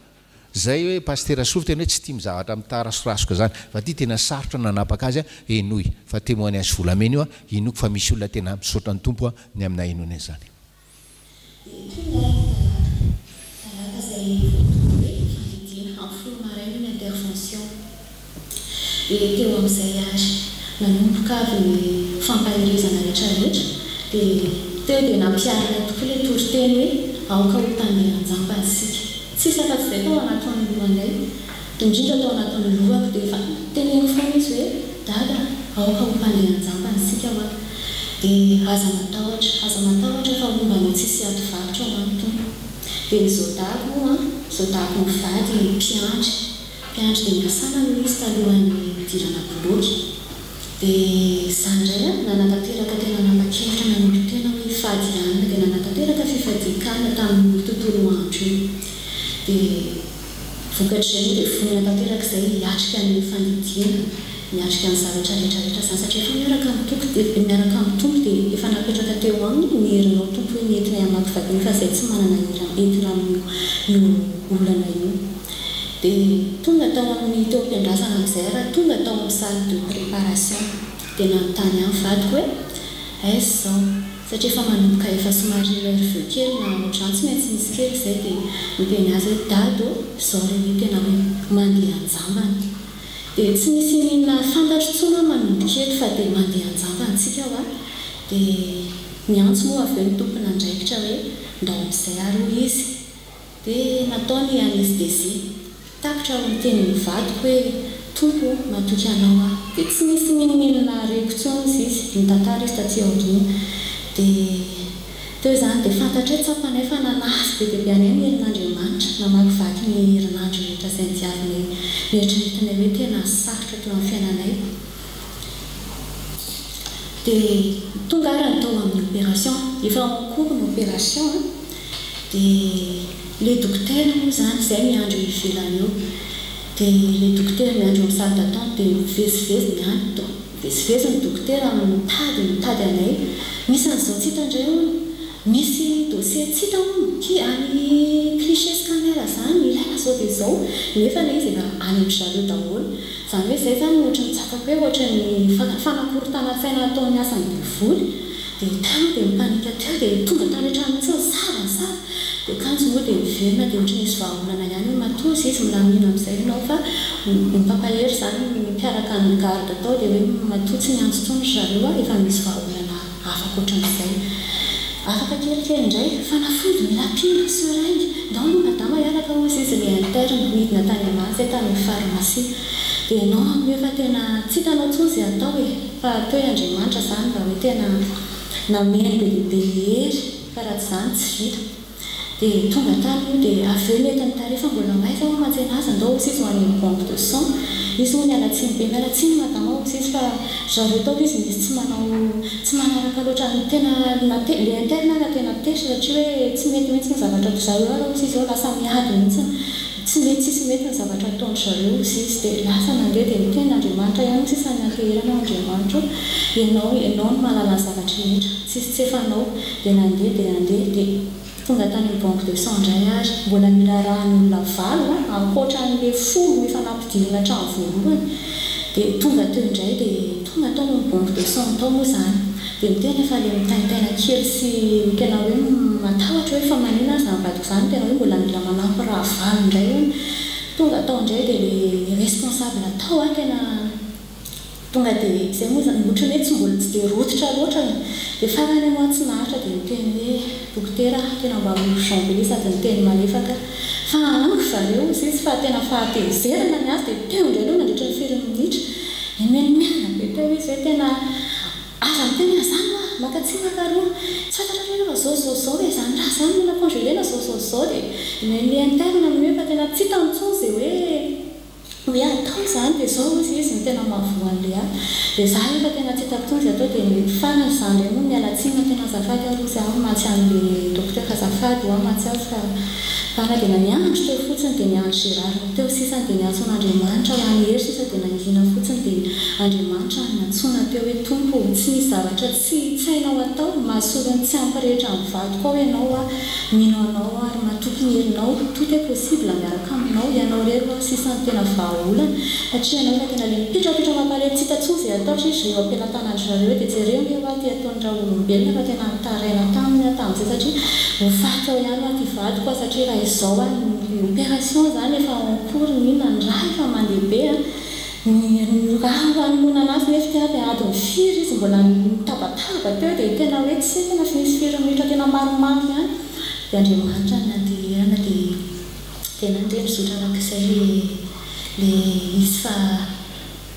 [SPEAKER 3] zay hoe pastera Sofi tena hoe tsy tia mizavatra mitarasorasoka zany fa ty tena sarotra nanapaka azy enoy fa témoignage volamena io inoko fa misy olona tena misaotra ny tompo ny amina enony zany
[SPEAKER 9] teo amin'izay azy nanomboka avy ny fampahirizana rehetrarehetra dia teo dia nampiarina tokoa ilay toriteny hoe aoka ho mpandeha anjamba isika tsisy afa-tsy izay tao anatin'ny lohanay indrindra tao anatin'ny lohako dia efa teneny foana izy hoe dada aoka ho mpandeha anjamba isika hoa dia aza matahotra fa momba ny tsisy ady varotra ao aminy dia ny zodako mivady mpiandry dia miasana no izy talohan'ny idirana boloky dia izany indray nanatanteraka tena nanapa-kevitra nanolo tena hoe fady ihany dia nanatanteraka fifadikana tamin'ny tontolo andro io dia vokatr'izay dia vonina tanteraka izay hiatrika ny fandidiana miatrika ny zavatra rehetrarehetra zany satria efa miaraka amin'ny tompo dia efa napetraka teo aminy ny herinao tompo hoe nentina hamakivaky fa izay tsy manana entina olana io dia tonga tao amin'ny teo am-piandrasana amin'izay raha tonga tao amin'ny salle de préparation dia nanontany amin'ny vadiko hoe aiza zao satria efa manomboka efa somary nerveux kely na ohatrany tsy maintsy misy kely izay dia niteny azy hoe dado zao re tena hoe mandeha anjambany dia tsy misy minina fantatro tsona manombo kely fa dia mandeha anjambany tsika hoa dia niantso moa avy eo ny tompony andraikitra hoe ndao amin'izay ary ho izy dia nataony anestesie takitra ho niteny mivadiko hoe tompo matoky anao dia tsy misy miniminina reko tsony izy nitantara izy taty aorina dia teo izany dia fantatra hoe tsapanay fa nanasy be dia biany ny herin'Andriamanitra namakivaky ny herinandro rehetra izay nidiaviny mieritreritinay hoe tena sarotra teo amin'ny fiainanay dia tonga ara ny tao amin'ny opération efa encours ny opération dia le docteur moa zany izay miandro ivelany eo dia le docteur miandro amin'ny salle d'attente dia mivezivezy miandro mivezivezy ny docteur mitady anay misy an'izao tsy hitandray hono misy dossier tsy hita hono any cliché scanner zany ilaina zao dia zao nefa na izy efa any amin'ny zareo daholo zany hoe izay zany ohatra mitsakako hoe ohatra ny fanakorontanatsaina ataony asany devoly dia tany dia mipanika teo dia tonga taretra mitsy sara dia kanjo moa dia miverina dia ohatra nisy vahaolana ihany hoe matozy izy milamina amin'izay ianao fa mipampahery zany mipiaraka ny garde atao dia hoe matotsy ny anjo tsony zareo efa misy vahaolana afaka ohatran'izay afaka kelikely indray fanafody milapina seringue donc madama iaraka ozy izy le interne midina tany amazy tany pharmacie dia ianao amin'ny efa tena tsy hitanao tsony izay atao e fa atao hoe Andriamanitra zany mba hoe tena nameny be lehibe hery fa raha tsy zany tsy vita dia tonga tany io dia avy eo mety nytarefa mbola maiza ho mantsena azy andao izy ho any banque de sang izy ho mialatsiny be mialatsiny madama ozy izy fa zareo tao izy misy tsy manaraka loatra ny tena le interne na tena tesy satria hoe tsy mety mihitsy ny zavatra zareo ara ozy izy ao lasa miady mihitsy tsy mety tsisy mety ny zavatra ataony zareo ozy izy dia lasa nandeha dia miteny Andriamanitra ihany sisany anteherana Andriamanitra ianao no mahalala ny zavatra rehetra tsisy tsy efanao dia nandeha dia tonga tany banque de sang indray ary mbola mila rahan'olona valo ankoatran'le folo efa nampidirina trano voalohany dia tonga teo indray dia tonga tao ny banque de sang tao moa zany dia miteny efa le mitaintaina kely sy tena hoe matahotra hoe fa manina azy nambadiko zany tena hoe mbola mila manampy raha valo indray tonga tao indray dia le responsable atao tena tonga dia izay moa zany ohatrany hoe tsy mbola tsy dia rototra loatra dia farany moa tsy nahatra dia miteny hoe dokotera tena mba urgent be sady miteny malefaka fa ango zareo izy izy fa tena fahatezerana ny azy dia teo indray aloha nandritra ny 5 minitra imenimena be teo izy hoe tena aza miteny azany makatsy makaroa tsy fantatra hoe zao hoe zany raha zany mila congelena zao dia le interne amin'ny hoe fa tena tsy hitantsony izay hoe atao zany dia zao izy ny tena mahavoan'le ahy dia za efa tena tsy hitako tsony izay atao dia fanany zany indray moa mialatsiny tena azafady aroa za matsy an'le dokotera azafady ho matsy azy fa fana dia naniandro teo fotsiny dia niandro Gérard teo sisany dia niantson'Andriamanitra ho any hery sisa dia nangina fotsiny dia Andriamanitra niantsona teo hoe tompo tsy misy zavatra tsy hainao atao mahasolony tsy ampirehetra amin'ny vady koa hoe ianao mino anao ary matoky ny herinao tout est possible miaraka aminao ianao rery sisany tena vahaolana satria ianao efa tena le mipitrapitra mampalety tsy hitantsony izay ataotra izy reo ampilatanany zareo dia jereo hoe ty ataony raha olombelona fa tena mitaraina tamin'izay satria hofaty ao ihany ty vady koa satria raha izao opération zany efa encours inona ny raha efa mandehibe raha anomonana azy nefa tia dia adiny firy izy mbola mitabataba teo dia tena hoe tsy tena fi misy 5 minitra tena maromaro ihany dia Andriamanitra nandeherana dia tena ndre mizotra arak'izay le izy fa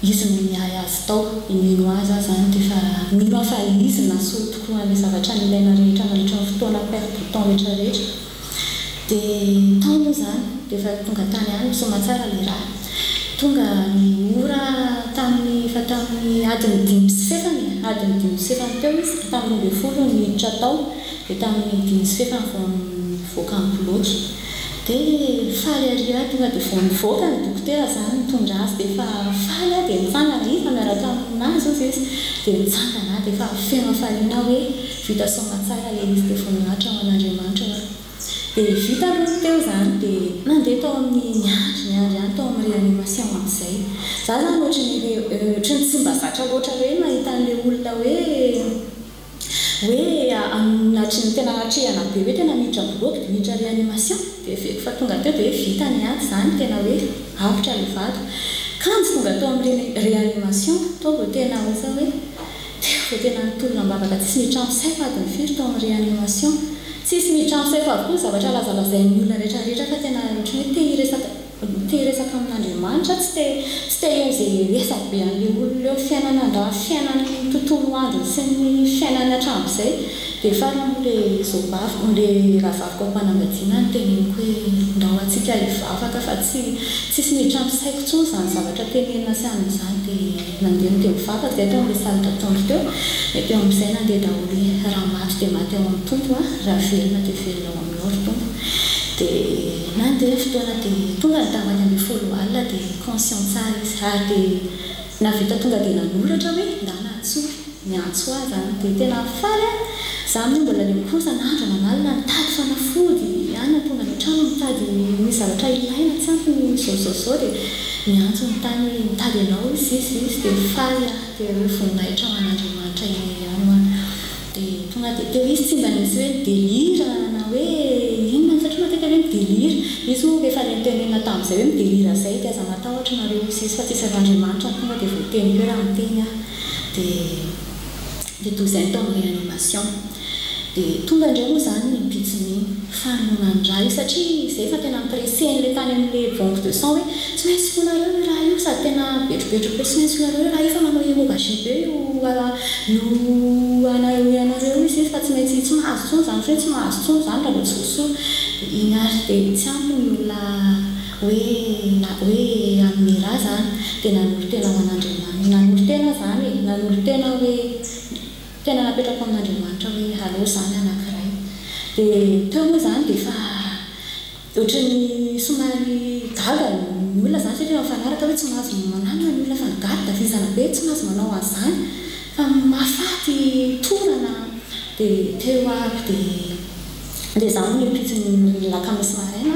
[SPEAKER 9] izy no mihay azy tao mino azy zany dia fa mino ahy fa izy nasolo tokoa le zavatra nilaina rehetra nandritra ny fotoana perte de temps rehetrarehetra dia tao moa zany dia efa tonga tany any misoma tsara le raha tonga ny ora tamin'ny adiny 5 teo izy tamin'ny 12 miditra tao dia tamin'ny 15 vao mivoaka ny bloky dia faly aria tonga dia vao mivoaka ny dokotera zany mitondra azy dia efa faly dia mitsangana izy miaraka aminazy izy dia mitsangana dia efa feno faliana hoe vita soma tsara le izy dia voninahitra ho an'Andriamanitra dia vita aloha teo zany dia nandeha tao amin'ny niandry ihany tao amin'ny réanimation amin'izay za zany ohatrany tsy mba zatra loatra hoe mahita an'le olona hoe natry ny tena natrehana be hoe tena miditra bloky dia miditra réanimation dia feko fa tonga teo dia hoe vita ny ady zany tena hoe avitra le vady kanjy tonga tao amin'ny réanimation tao vao tena oza hoe vao tena nitolona mbavaka tsisy miditra amin'izay fa adiny firy tao amin'ny réanimation tsisy miditra amin'izay fa avokoa zavatra lazalazain'ny olona rehetrarehetra fa tena ohatra hoe te hiresaka amin'Andriamanitra tsy te eo izay resaka be an'le olona eo fiainana fiainany tontolo andro sy ny fiainany hatramo izay dia farany le zobavy le ravaviko ampanambadiana ny teneniko hoe ndao antsika hivavaka fa tsisy miditra amin'saiko tsony zany zavatra tenenina sy amin'izany dia nandeha teo mivavaka dia tao amin'le salle d'attente teo dia teo amin'izay nandeha daholo raha maty dia maty ao amin'ny tompo raha velona dia velona ao amin'ny oro tompo dia nandeha fotoana dia tonga ny tamany amin'ny 10 alina dia conscient tsara izy ary dia navita tonga dia nanoratra hoe ndanatso miantso azy zany dia tena faly zany mbola le mikosa nandro manalina nitady fanafody ihany tonga ny trano mitady ny zavatra ilaina tsy ampy zao dia miantso mitany mitady ianao izy dia faly dia hoe voninahitra ho an'Andriamanitra ihany dia tonga dia teo izy tsy mba nisy hoe délire na hoe inona satria matetika hoe midélire izy ho efa le mitenena tamin'izay hoe midélire zay dia aza matahotra nareo sisy fa tsisy av'Andriamanitra tonga dia voateny hoe raha miteny dia dia 12 ans réanimation. Dia tonga indray moa zany nipitsiny fanomandra io satria izay fa tena mipressen'ilay tany amin'ilay banque de sang hoe tsy maintsy fonareo raha io sady tena betrobetrobe tsy maintsy fonareo raha io fa manao hémorragie be io anareo izy fa tsy maintsy tsy mahazo tsony zany hoe tsy mahazo tsony zany raha lo tsy voasoa iny ary dia tsy ampy ny olona hoe amin'ny raha zany dia nanolo tena man'Andriamanitra nanolo tena zany nanolo tena hoe tena napetraka amin'Andriamanitra hoe aleo zany anankiray dia teo moa zany dia fa ohatran'ny somary gaga ny olona zany satria mifanaraka hoe tsy mahazo mananona ny olona fa gaga dafizana be tsy mahazo manao an'izany fa mahafaty torana dia teo aby dia za moa nipitsiny lakamisy maraina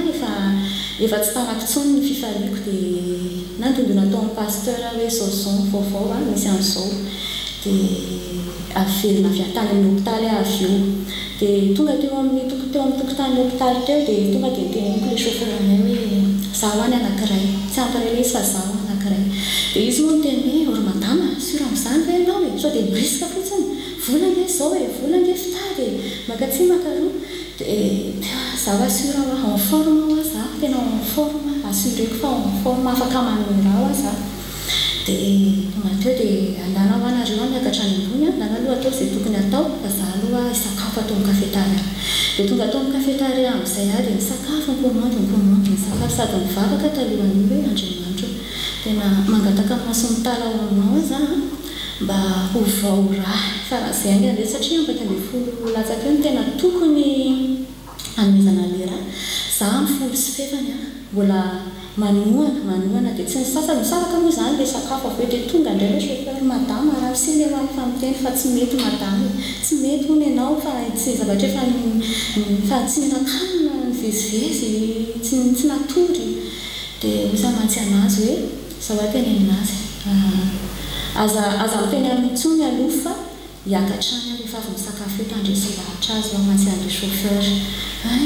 [SPEAKER 9] efa tsy tanako tsony ny fifaliako dia nandondona tao amin'ny pasteur hoe Sozon vaovao misy an'izao dia avelona avy tany amin'ny hôpitaly avy eo dia tonga teo amin'ny tokotany hôpitaly teo dia tonga dia niteneniko ilay chauffeur anay hoe zaho any anankiray tsy ampirelay izy fa zaho anankiray dia izy moa niteny hoe or madama sur amin'izany ve ianao e sao dia mirisika fotsiny vola nge zao e vola nge fitady makatsy makaroa dia zaho assure en forme hoa zaho tena en forme assureko fa en forme afaka manome raha hoa zaho dia tonga teo dia andana ho anareo a miakatra any ambony andana aloha atao izay tokony atao fa za aloha hisakafo atao amin'ny kafetaria dia tonga atao amin'ny kafetaria amin'izay a dia misakafo nikomandy ny sakafo sady mivavaka talohan'io hoe Andriamanitra tena mangataka maso mitala ao aminao za mba ho vaoraha faran'izay ange andeha satria ambaka ny folo latsaka eo ny tena tokony hanomezana le raha za amin'ny folo sy fefany a mbola manoana dia tsy nisasany misaraka moa zany ilay sakafo avy eo dia tonga indray le chauffeur madama raha sy le efa miteny fa tsy mety madama tsy mety hono ianao fa tsy zavatra fa tsy ninakanina nivezivezy tsy natory dia oza mantsy anazy hoe zao ateny aminazy aza miteny amin'ntsony aloha fa hiakatrany rehefa avy misakafo eto andresy lahatra azy ao mantsy an'le chauffeur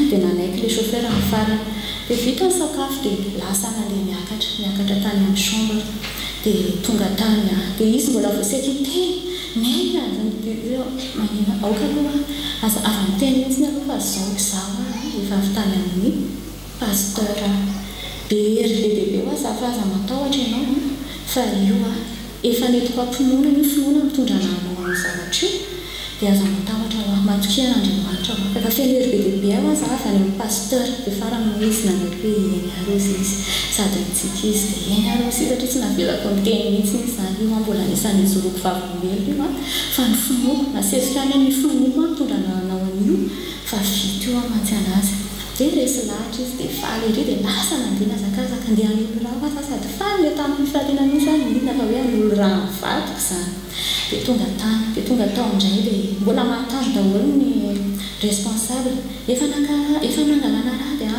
[SPEAKER 9] dia nanaiky le chauffeur amin'ny farany dia vita ny sakafo dia lasa nandeha miakatra tany amin'ny chambre dia tonga tany dia izy mbola voasaiky teny nena manina aoka aloha aza avy miteny mihitsy aloha fa zaho efa avy tany amin'ny pasteur be rdbb hoa za fa aza matahotra ianao fa io efa netiko ampinoana io finoana mitondra nanao amin'ny zavatra io dia aza matahotra matokina Andriamanitra efa feno rbbb hoa za avy any amin'ny pasteur dia farany izy nanaiky hoe eny arozy izy sady mitsika izy dia eny arozy izy satria tsy navelako miteny mihitsy izy zany io mbola anisan'ny joroko vavolombelo io fa ny finoko nasezika any amin'ny finoko mitondra nanao an'io fa vita io mantsy anazy dia resy lahatra izy dia faly ery dia lasa nandeha nazakazaka andeha an'olo raha fa sady faly le tamin'ny fifaliana mihitsy zany midina fa hoe an'olo raha mivadiko zany dia tonga tao indray dia mbola mantany daholo ny responsable efa nangalana raha dia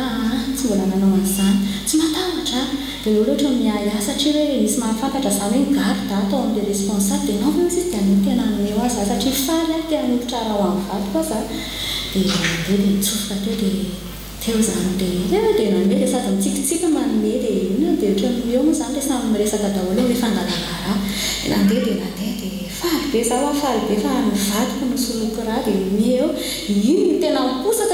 [SPEAKER 9] tsy mbola nanao an'izany tsy matahotra dia olo ohatra miaya satria hoe nisy mahafantatra zany hoe garde atao amin'ilay responsable dia nao izy dia anao tena anome ho azy satria faly a tena nolotra raha ho amin'ny vadiko aza dia mitsofoka teo dia teo zany dia nanome dia sady mitsikitsika manome dia ina dia ohatran'ny eo moa zany dia samy miresaka daholo hoe fangalana raha nandeha dia faly be za hoa faly be fa mivadiko nosoloko raha dia mi eo iny tena miposaka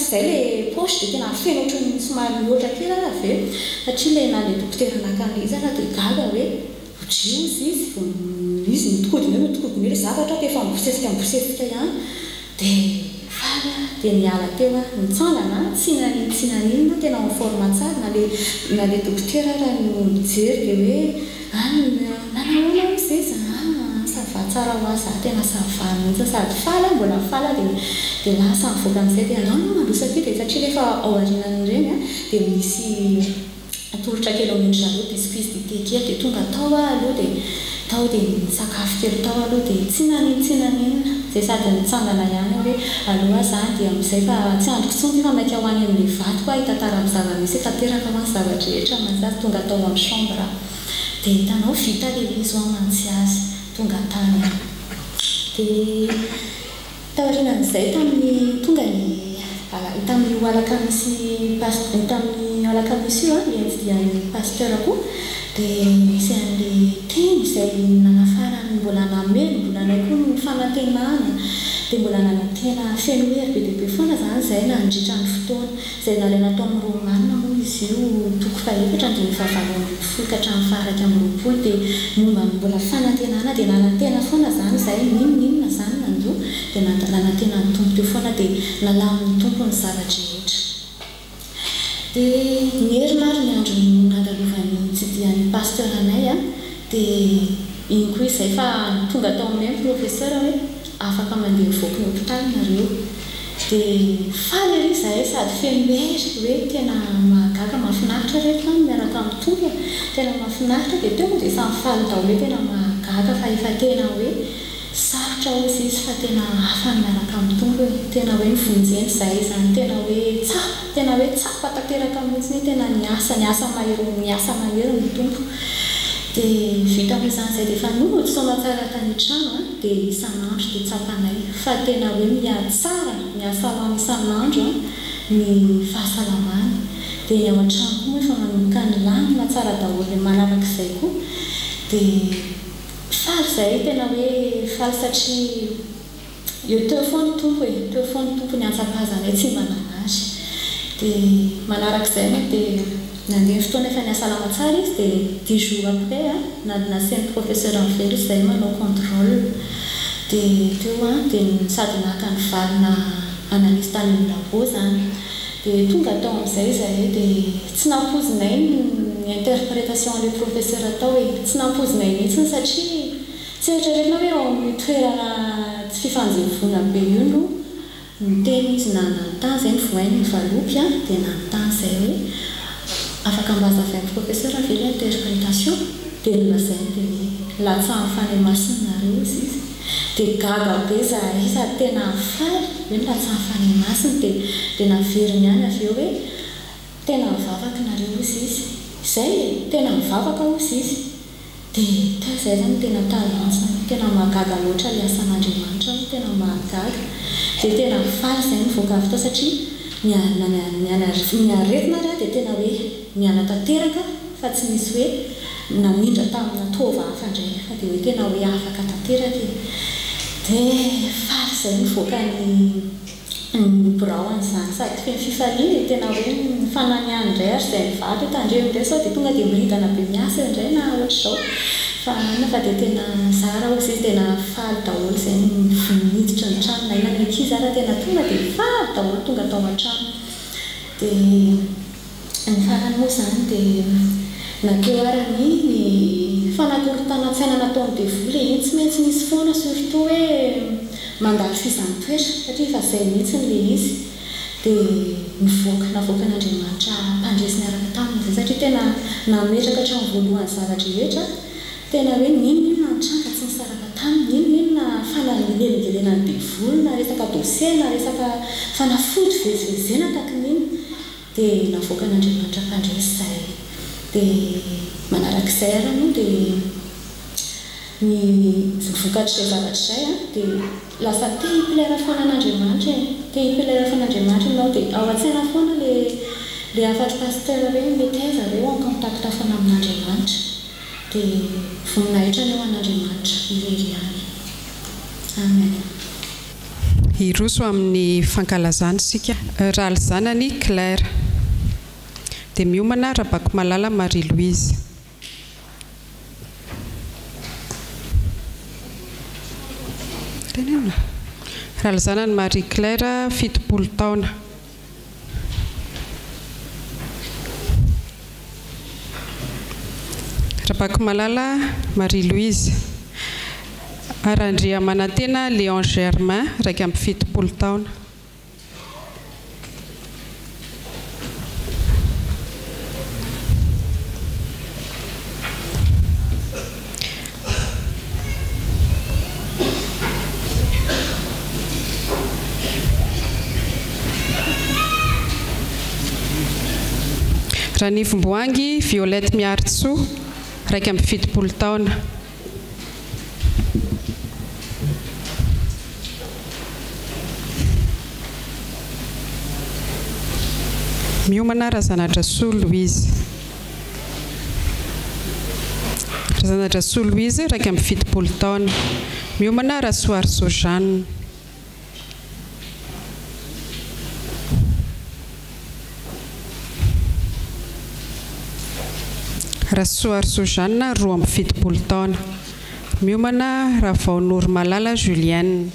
[SPEAKER 9] izay le poche dia tena feno ohatran'ny somary mihoatra kely raha avy eo satria le na le dokotera nakany izy raha dia gaga hoe odrio izy nitokodiny eo zavatra dia efa mibosesika ihany dia faly dia niala teo nitsangana tsy naninona tena en forme tsara na le dokotera raha no mijery dia hoe nanaona izay sava tsara ho azy tena sava mihitsy sady faly mbola faly dia lasa mivoaka amin'izay dia anao no mandrosaky dia satria rehefa ao arinan'ireny dia misy atolotra kely ao amin'ny zareo biscuit dite kely dia tonga tao aloha dia misakafo kely tao aloha dia tsy naninona zay sady nitsangana ihany hoe aloha zany dia amin'izay fa tsy androko tsony fa mainka ho any amin'ilay vadiko hitantara amin'ny zava-misy efa teraka ho any zavatra rehetra mantsy tonga tao amin'ny chambre dia hitanao vita le izy ho amantsy azy tonga tany dia taorinan'izay tamin'ny alakamisy io mientsy dia ny pasteur koa dia misy an'le teny izay nanafarany mbola namelo mbola anay koa no fanantenana dia mbola nanantena feno hoe be dia be foana zany izay nandritra ny fotoana izay nalaina tao amin'ny romanina moa izy io toko faefatra dia mifavaloan'ny folo ka hatramin'ny faraka amin'ny roapolo dia momba ny mbola fanantenana dia nanantena foana zany izay ninona zany nandoa dia nanantena ny tompo teo foana dia nalamin'ny tompo ny zavatra rehetra. Dia niherinary ny andro nandalovan'ny tsidian'ny pasteur anay dia iny koa izay fa tonga tao aminay professeur hoe afaka mandeha mivoaka ny hôpitaly nareo dia faly ery izahay sady fenomery hoe tena mahagaga mahafinaritra rehetra miaraka amin'ny tompo tena mahafinaritra dia teo dia samy faly daholo hoe tena mahagaga fa efa tena hoe sarotra hozy izy fa tena afany miaraka amin'ny tompo tena hoe nivonjeny izahay zany tena hoe tsapa tanteraka mihitsy tena niasa mahery ny tompo dia vita hoe zany izay dia efa nohody soma tsara tany trano dia isan'andro dia tsapanay fa tena hoe miady tsara mihasalama isan'andro ny fahasalamany dia ny ao an-trano koa efa manomboka ny lamina tsara daholo manaraka izay koa dia faly izay tena hoe faly satria eo teo foana tompo teo foana tompo ny antsakazanay tsy manana azy dia manaraka izay dia nandeha fotoana efa nihasalama tsara izy dia 10 jours après nasian'ny professeur Anvers izay manao contrôle dia teo dia sady naka ny valina analyse tany amin'ny labo zany dia tonga tao amin'izay izahay dia tsy nampozinay ny interprétation le professeur atao hoe tsy nampozinay mihitsy satria tsy eritreretina hoe ao amin'ny toerana tsy fifanjevona be io no miteny izy nanantany izay nivohainy mivalopy dia nanantany izay hoe afaka mbaza avy amin'ny professeur avy interprétation dia nolazainy dia latsahan'ny fanahy masina nareo izy dia gaga be zahay sady tena faly hoe latsahan'ny fanahy masina dia naveriny ihany avy eo hoe tena mivavaka nareo izy izay tena mivavaka ozy izy dia teo izay zany tena talantsina tena mahagaga loatra ilay asan'Andriamanitra tena mahagaga dia tena faly izay nivoaka avy tao satria niaretina ary dia tena hoe nianatanteraka fa tsy misy hoe namindra tamina tova hafa indray fa dia hoe tena hoe afaka tanteraka dia faly izay nivoaka ny braony zany sady feno fifaliana tena hoe fananiany indray ary izay mivady tandreo indray sao dia tonga dia miridana be miasa indray na ohatr'izao fa dia tena zara ozy izy tena faly daholo izay miditra ny trano na inany ankizy ara tena tonga dia faly daholo tonga tao an-trano dia ny farany moa zany dia nakeo arany ny fanakorontanan-tsaina nataony devoly iny tsy maintsy misy foana surtout hoe mandalo fizantoetra satria fa izay mihitsy n'le izy dia navoaka n'Andriamanitra mpandresy miaraka taminy izay satria tena nametraka hatramin'ny voalohany zavatra rehetra tena hoe ninona ny tranga tsy nisaraka taminy ninona fanalelengelena ny devoly na resaka dossier na resaka fanafody vezivezena takin'iny dia navoaka n'Andriamanitra mpandresy izay dia manarak'izay ara moa dia ny vokatr'izay zavatra izay dia lasa te hiplaire foana an'Andriamanitra ianao dia ao an-tsaina foana le afatra pasteur hoe mety aiza reo en contact foana amin'Andriamanitra dia voninahitra ny eo an'Andriamanitra irery ihany. Amen.
[SPEAKER 10] Hiroso amin'ny fankalazana sika raly zanany Claire dia miomana Rabako Malala Marie-Louise. Raly zanany Marie Claire 70 taona. Rabako Malala Marie-Louise Arandria Manantena Léon Germain 70 taona. Ranivomboangy Violette Miartsoa 70 taona. Miomana Razanadrasoa Louise. Razanadrasoa Louise 70 taona. miomana Rasoary Sojanne. Rasoary Sojanne 27 taona. Miomana Ravaonoro Malala Julienne.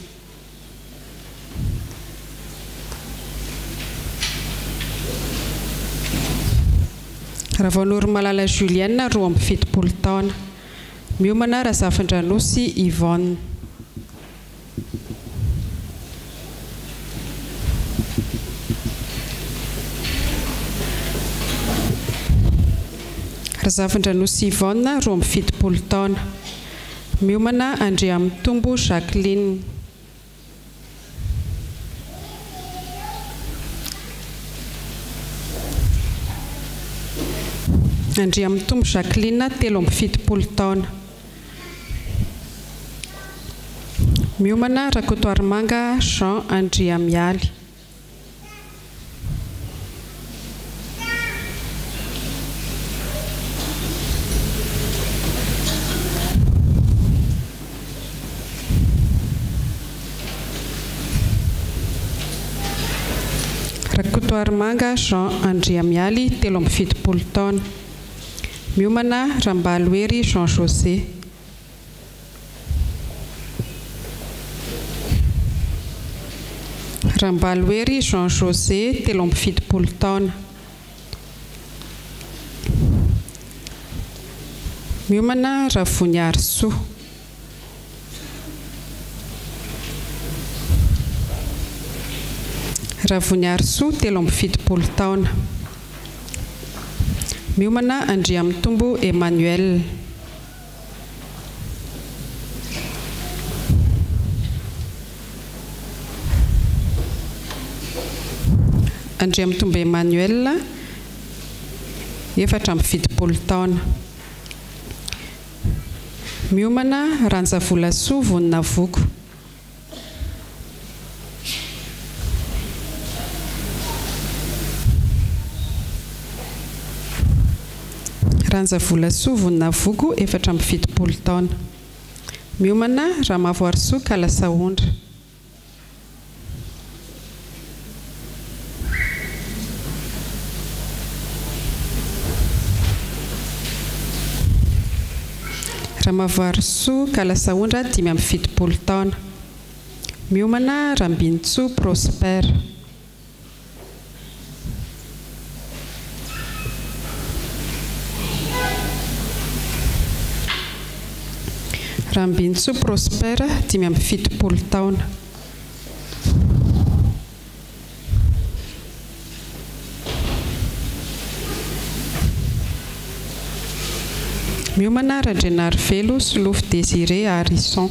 [SPEAKER 10] Ravaonoro Malala Julienne 27 taona. Miomana Razafindranosy Yvonne. Razafindranosy Yvonne 27 taona. Miomana Andriamitombo Jacqueline. Andriamitombo Jacqueline 37 taona. Miomana Rakotoarimanga Jean Andriamialy. Rakotoarimanga Jean Andriamialy 37 taona. Miomana Rambaloery Jean José. Rambaloery Jean José 37 taona. Miomana Ravoniary Soa. Ravoniary Soa 37 taona. Miomana Andriamitombo Emmanuel. Andriamitombo Emmanuel 70 taona. Miomana Ranjavolasoa Voninavoko. Ranjavolasoa Voninavoko 70 taona. Miomana Ramavoarisoa Kalasaondra. Ramavoarisoa Kalasaondra 70 taona. Miomana Rambintsoa Prosper. Rambintsoa Prosper 70 taona. Miomana Randrenarivelo Solofo Désiré Harrison.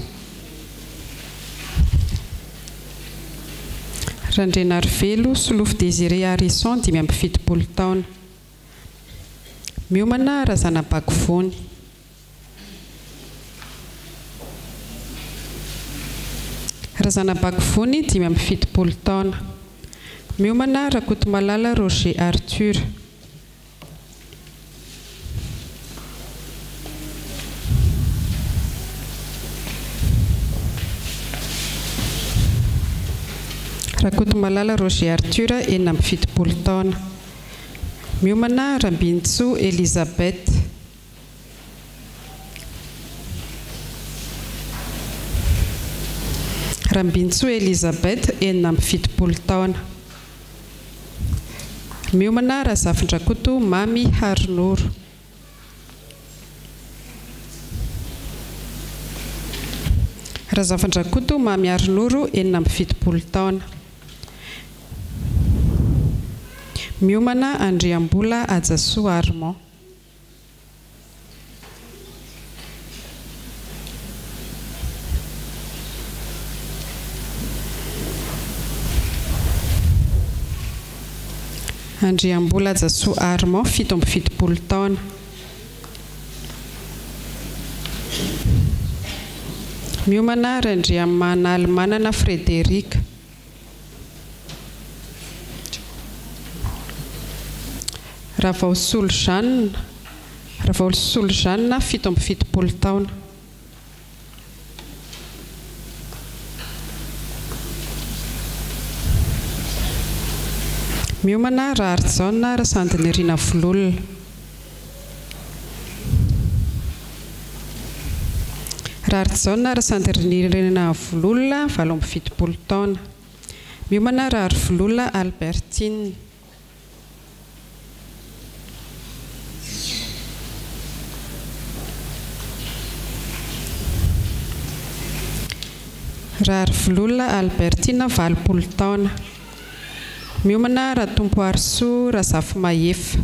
[SPEAKER 10] Randrenarivelo Solofo Désiré Harrison 70 taona. Miomana Razana Bakovony. Razana Bakovony 70 taona. Miomana Rakotomalala Roger Arthur. Rakotomalala Roger Arthur 70 taona. Miomana Rambintsoa Elisabeth. Rambintsoa Elisabeth 70 taona. Miomana Razafindrakoto Mamy Harinoro. Razafindrakoto Mamy Harinoro 70 taona. Miomana Andriambola Ajasoa Armand. Andriambola Ajasoa Armand 70 taona. Miomana Randriamanalmanana Frédéric. Ravaosolo Jeanne 70 taona. miomana raha Arjona raha Sandinirina Vololona. Raha Arjona raha Sandinirina Vololona 27 taona. Miomana raha Vololona Albertine. Raha Vololona Albertina 20 taona. Miomana raha Tompo Arsoa raha Zafimahefa.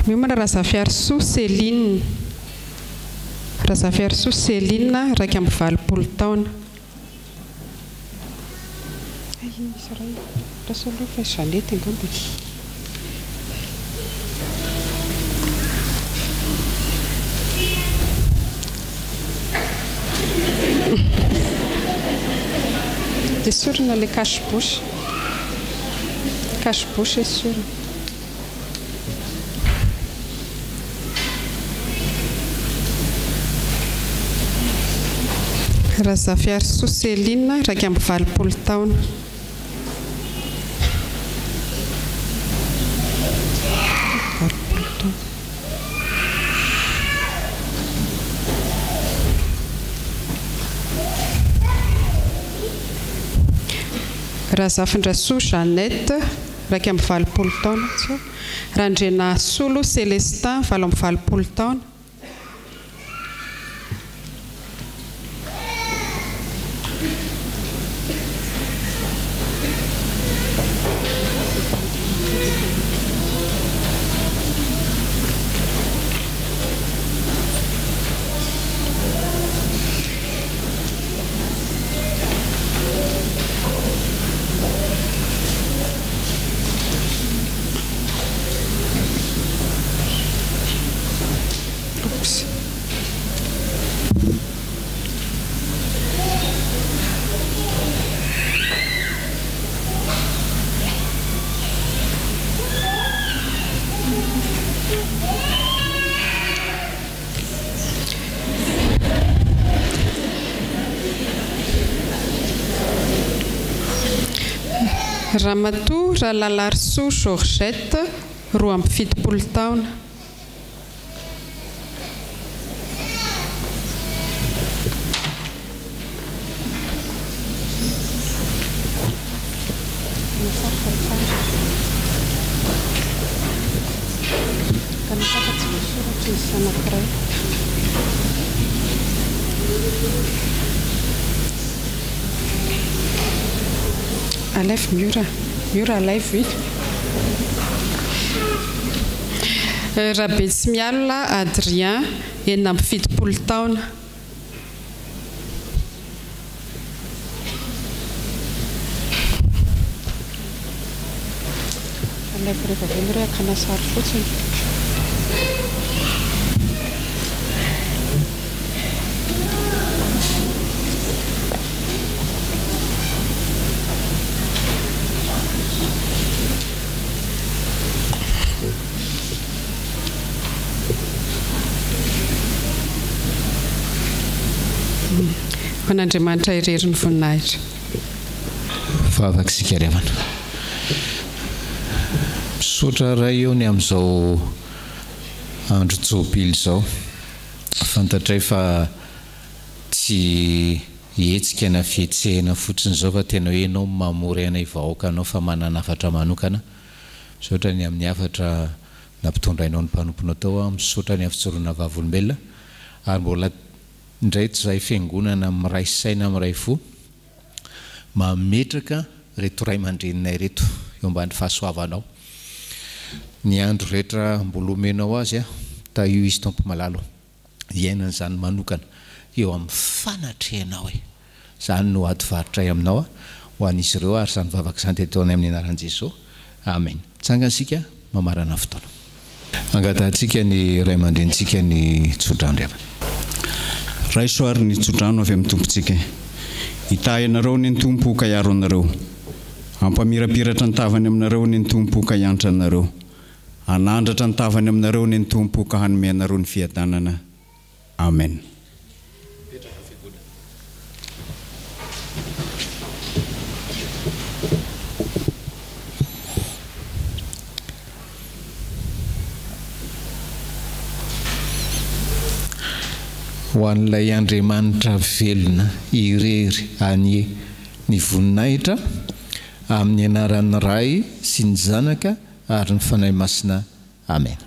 [SPEAKER 10] Miomana raha Zafy Arsoa Céline. Raha Zafy Arsoa Céline 20 taona. Rasolofa Jeanette angamba. Dia sorina ilay cache-bouche. Cache-bouche sorina. Raha Zafy Arsoa Céline 20 taona. Raha Zafindrasoa Jeannette 20 taona. Raha Andrena Solo Célestin 20 taona. Ramatoa raha Lalarsoa Georgette 27 taona. Alef Mura live. Raha Betsimialina Adrien 70 taona. Alef rehefa avy eo akana sary fotsiny. An'Andriamanitra irery ny voninahitra.
[SPEAKER 3] Vavaka sika revana. Misaotra ray eo ny amin'izao andro jobily izao. Fantatray fa tsy hetsika na fihetsehana fotsiny izao fa tena hoe ianao mamory anay vahoaka anao fa manana hafatra manokana. Misaotra ny amin'ny hafatra nampitondrainao ny mpanomponao tao. Misaotra ny hafitsoroana vavolombelona ary mbola indray tsy izay fiangonana miray saina miray fo mametraka reto ray aman-dreninay reto eo ambany fahasoavanao. Ny andro rehetra mbola omenao azy ta io izy tompo malalo iainana izany manokana eo amin'ny fanatrehanao izany no ato varitray aminao ho an'izy ireo ary izany vavaka izany tetao amin'ny anaran'i Jesosy. Amen. Tsangansika mamarana fotoana. Angatantsika ny ray aman-drenitsika ny tsodrandriavana.
[SPEAKER 7] Raisoary ny tsodrano avy amin'ny tompontsika. Hitahy anareo ny tompo ka hiaro anareo. Ampamirapiratra ny tavany aminareo ny tompo ka hiantra anareo. anandratra ny tavany aminareo ny tompo ka hanome anareo ny fiadanana. Amen.
[SPEAKER 3] Ho an'ilay Andriamanitra velona irery anie ny voninahitra amin'ny anaran'ny Ray sy ny Zanaka ary ny fanahy masina. Amen.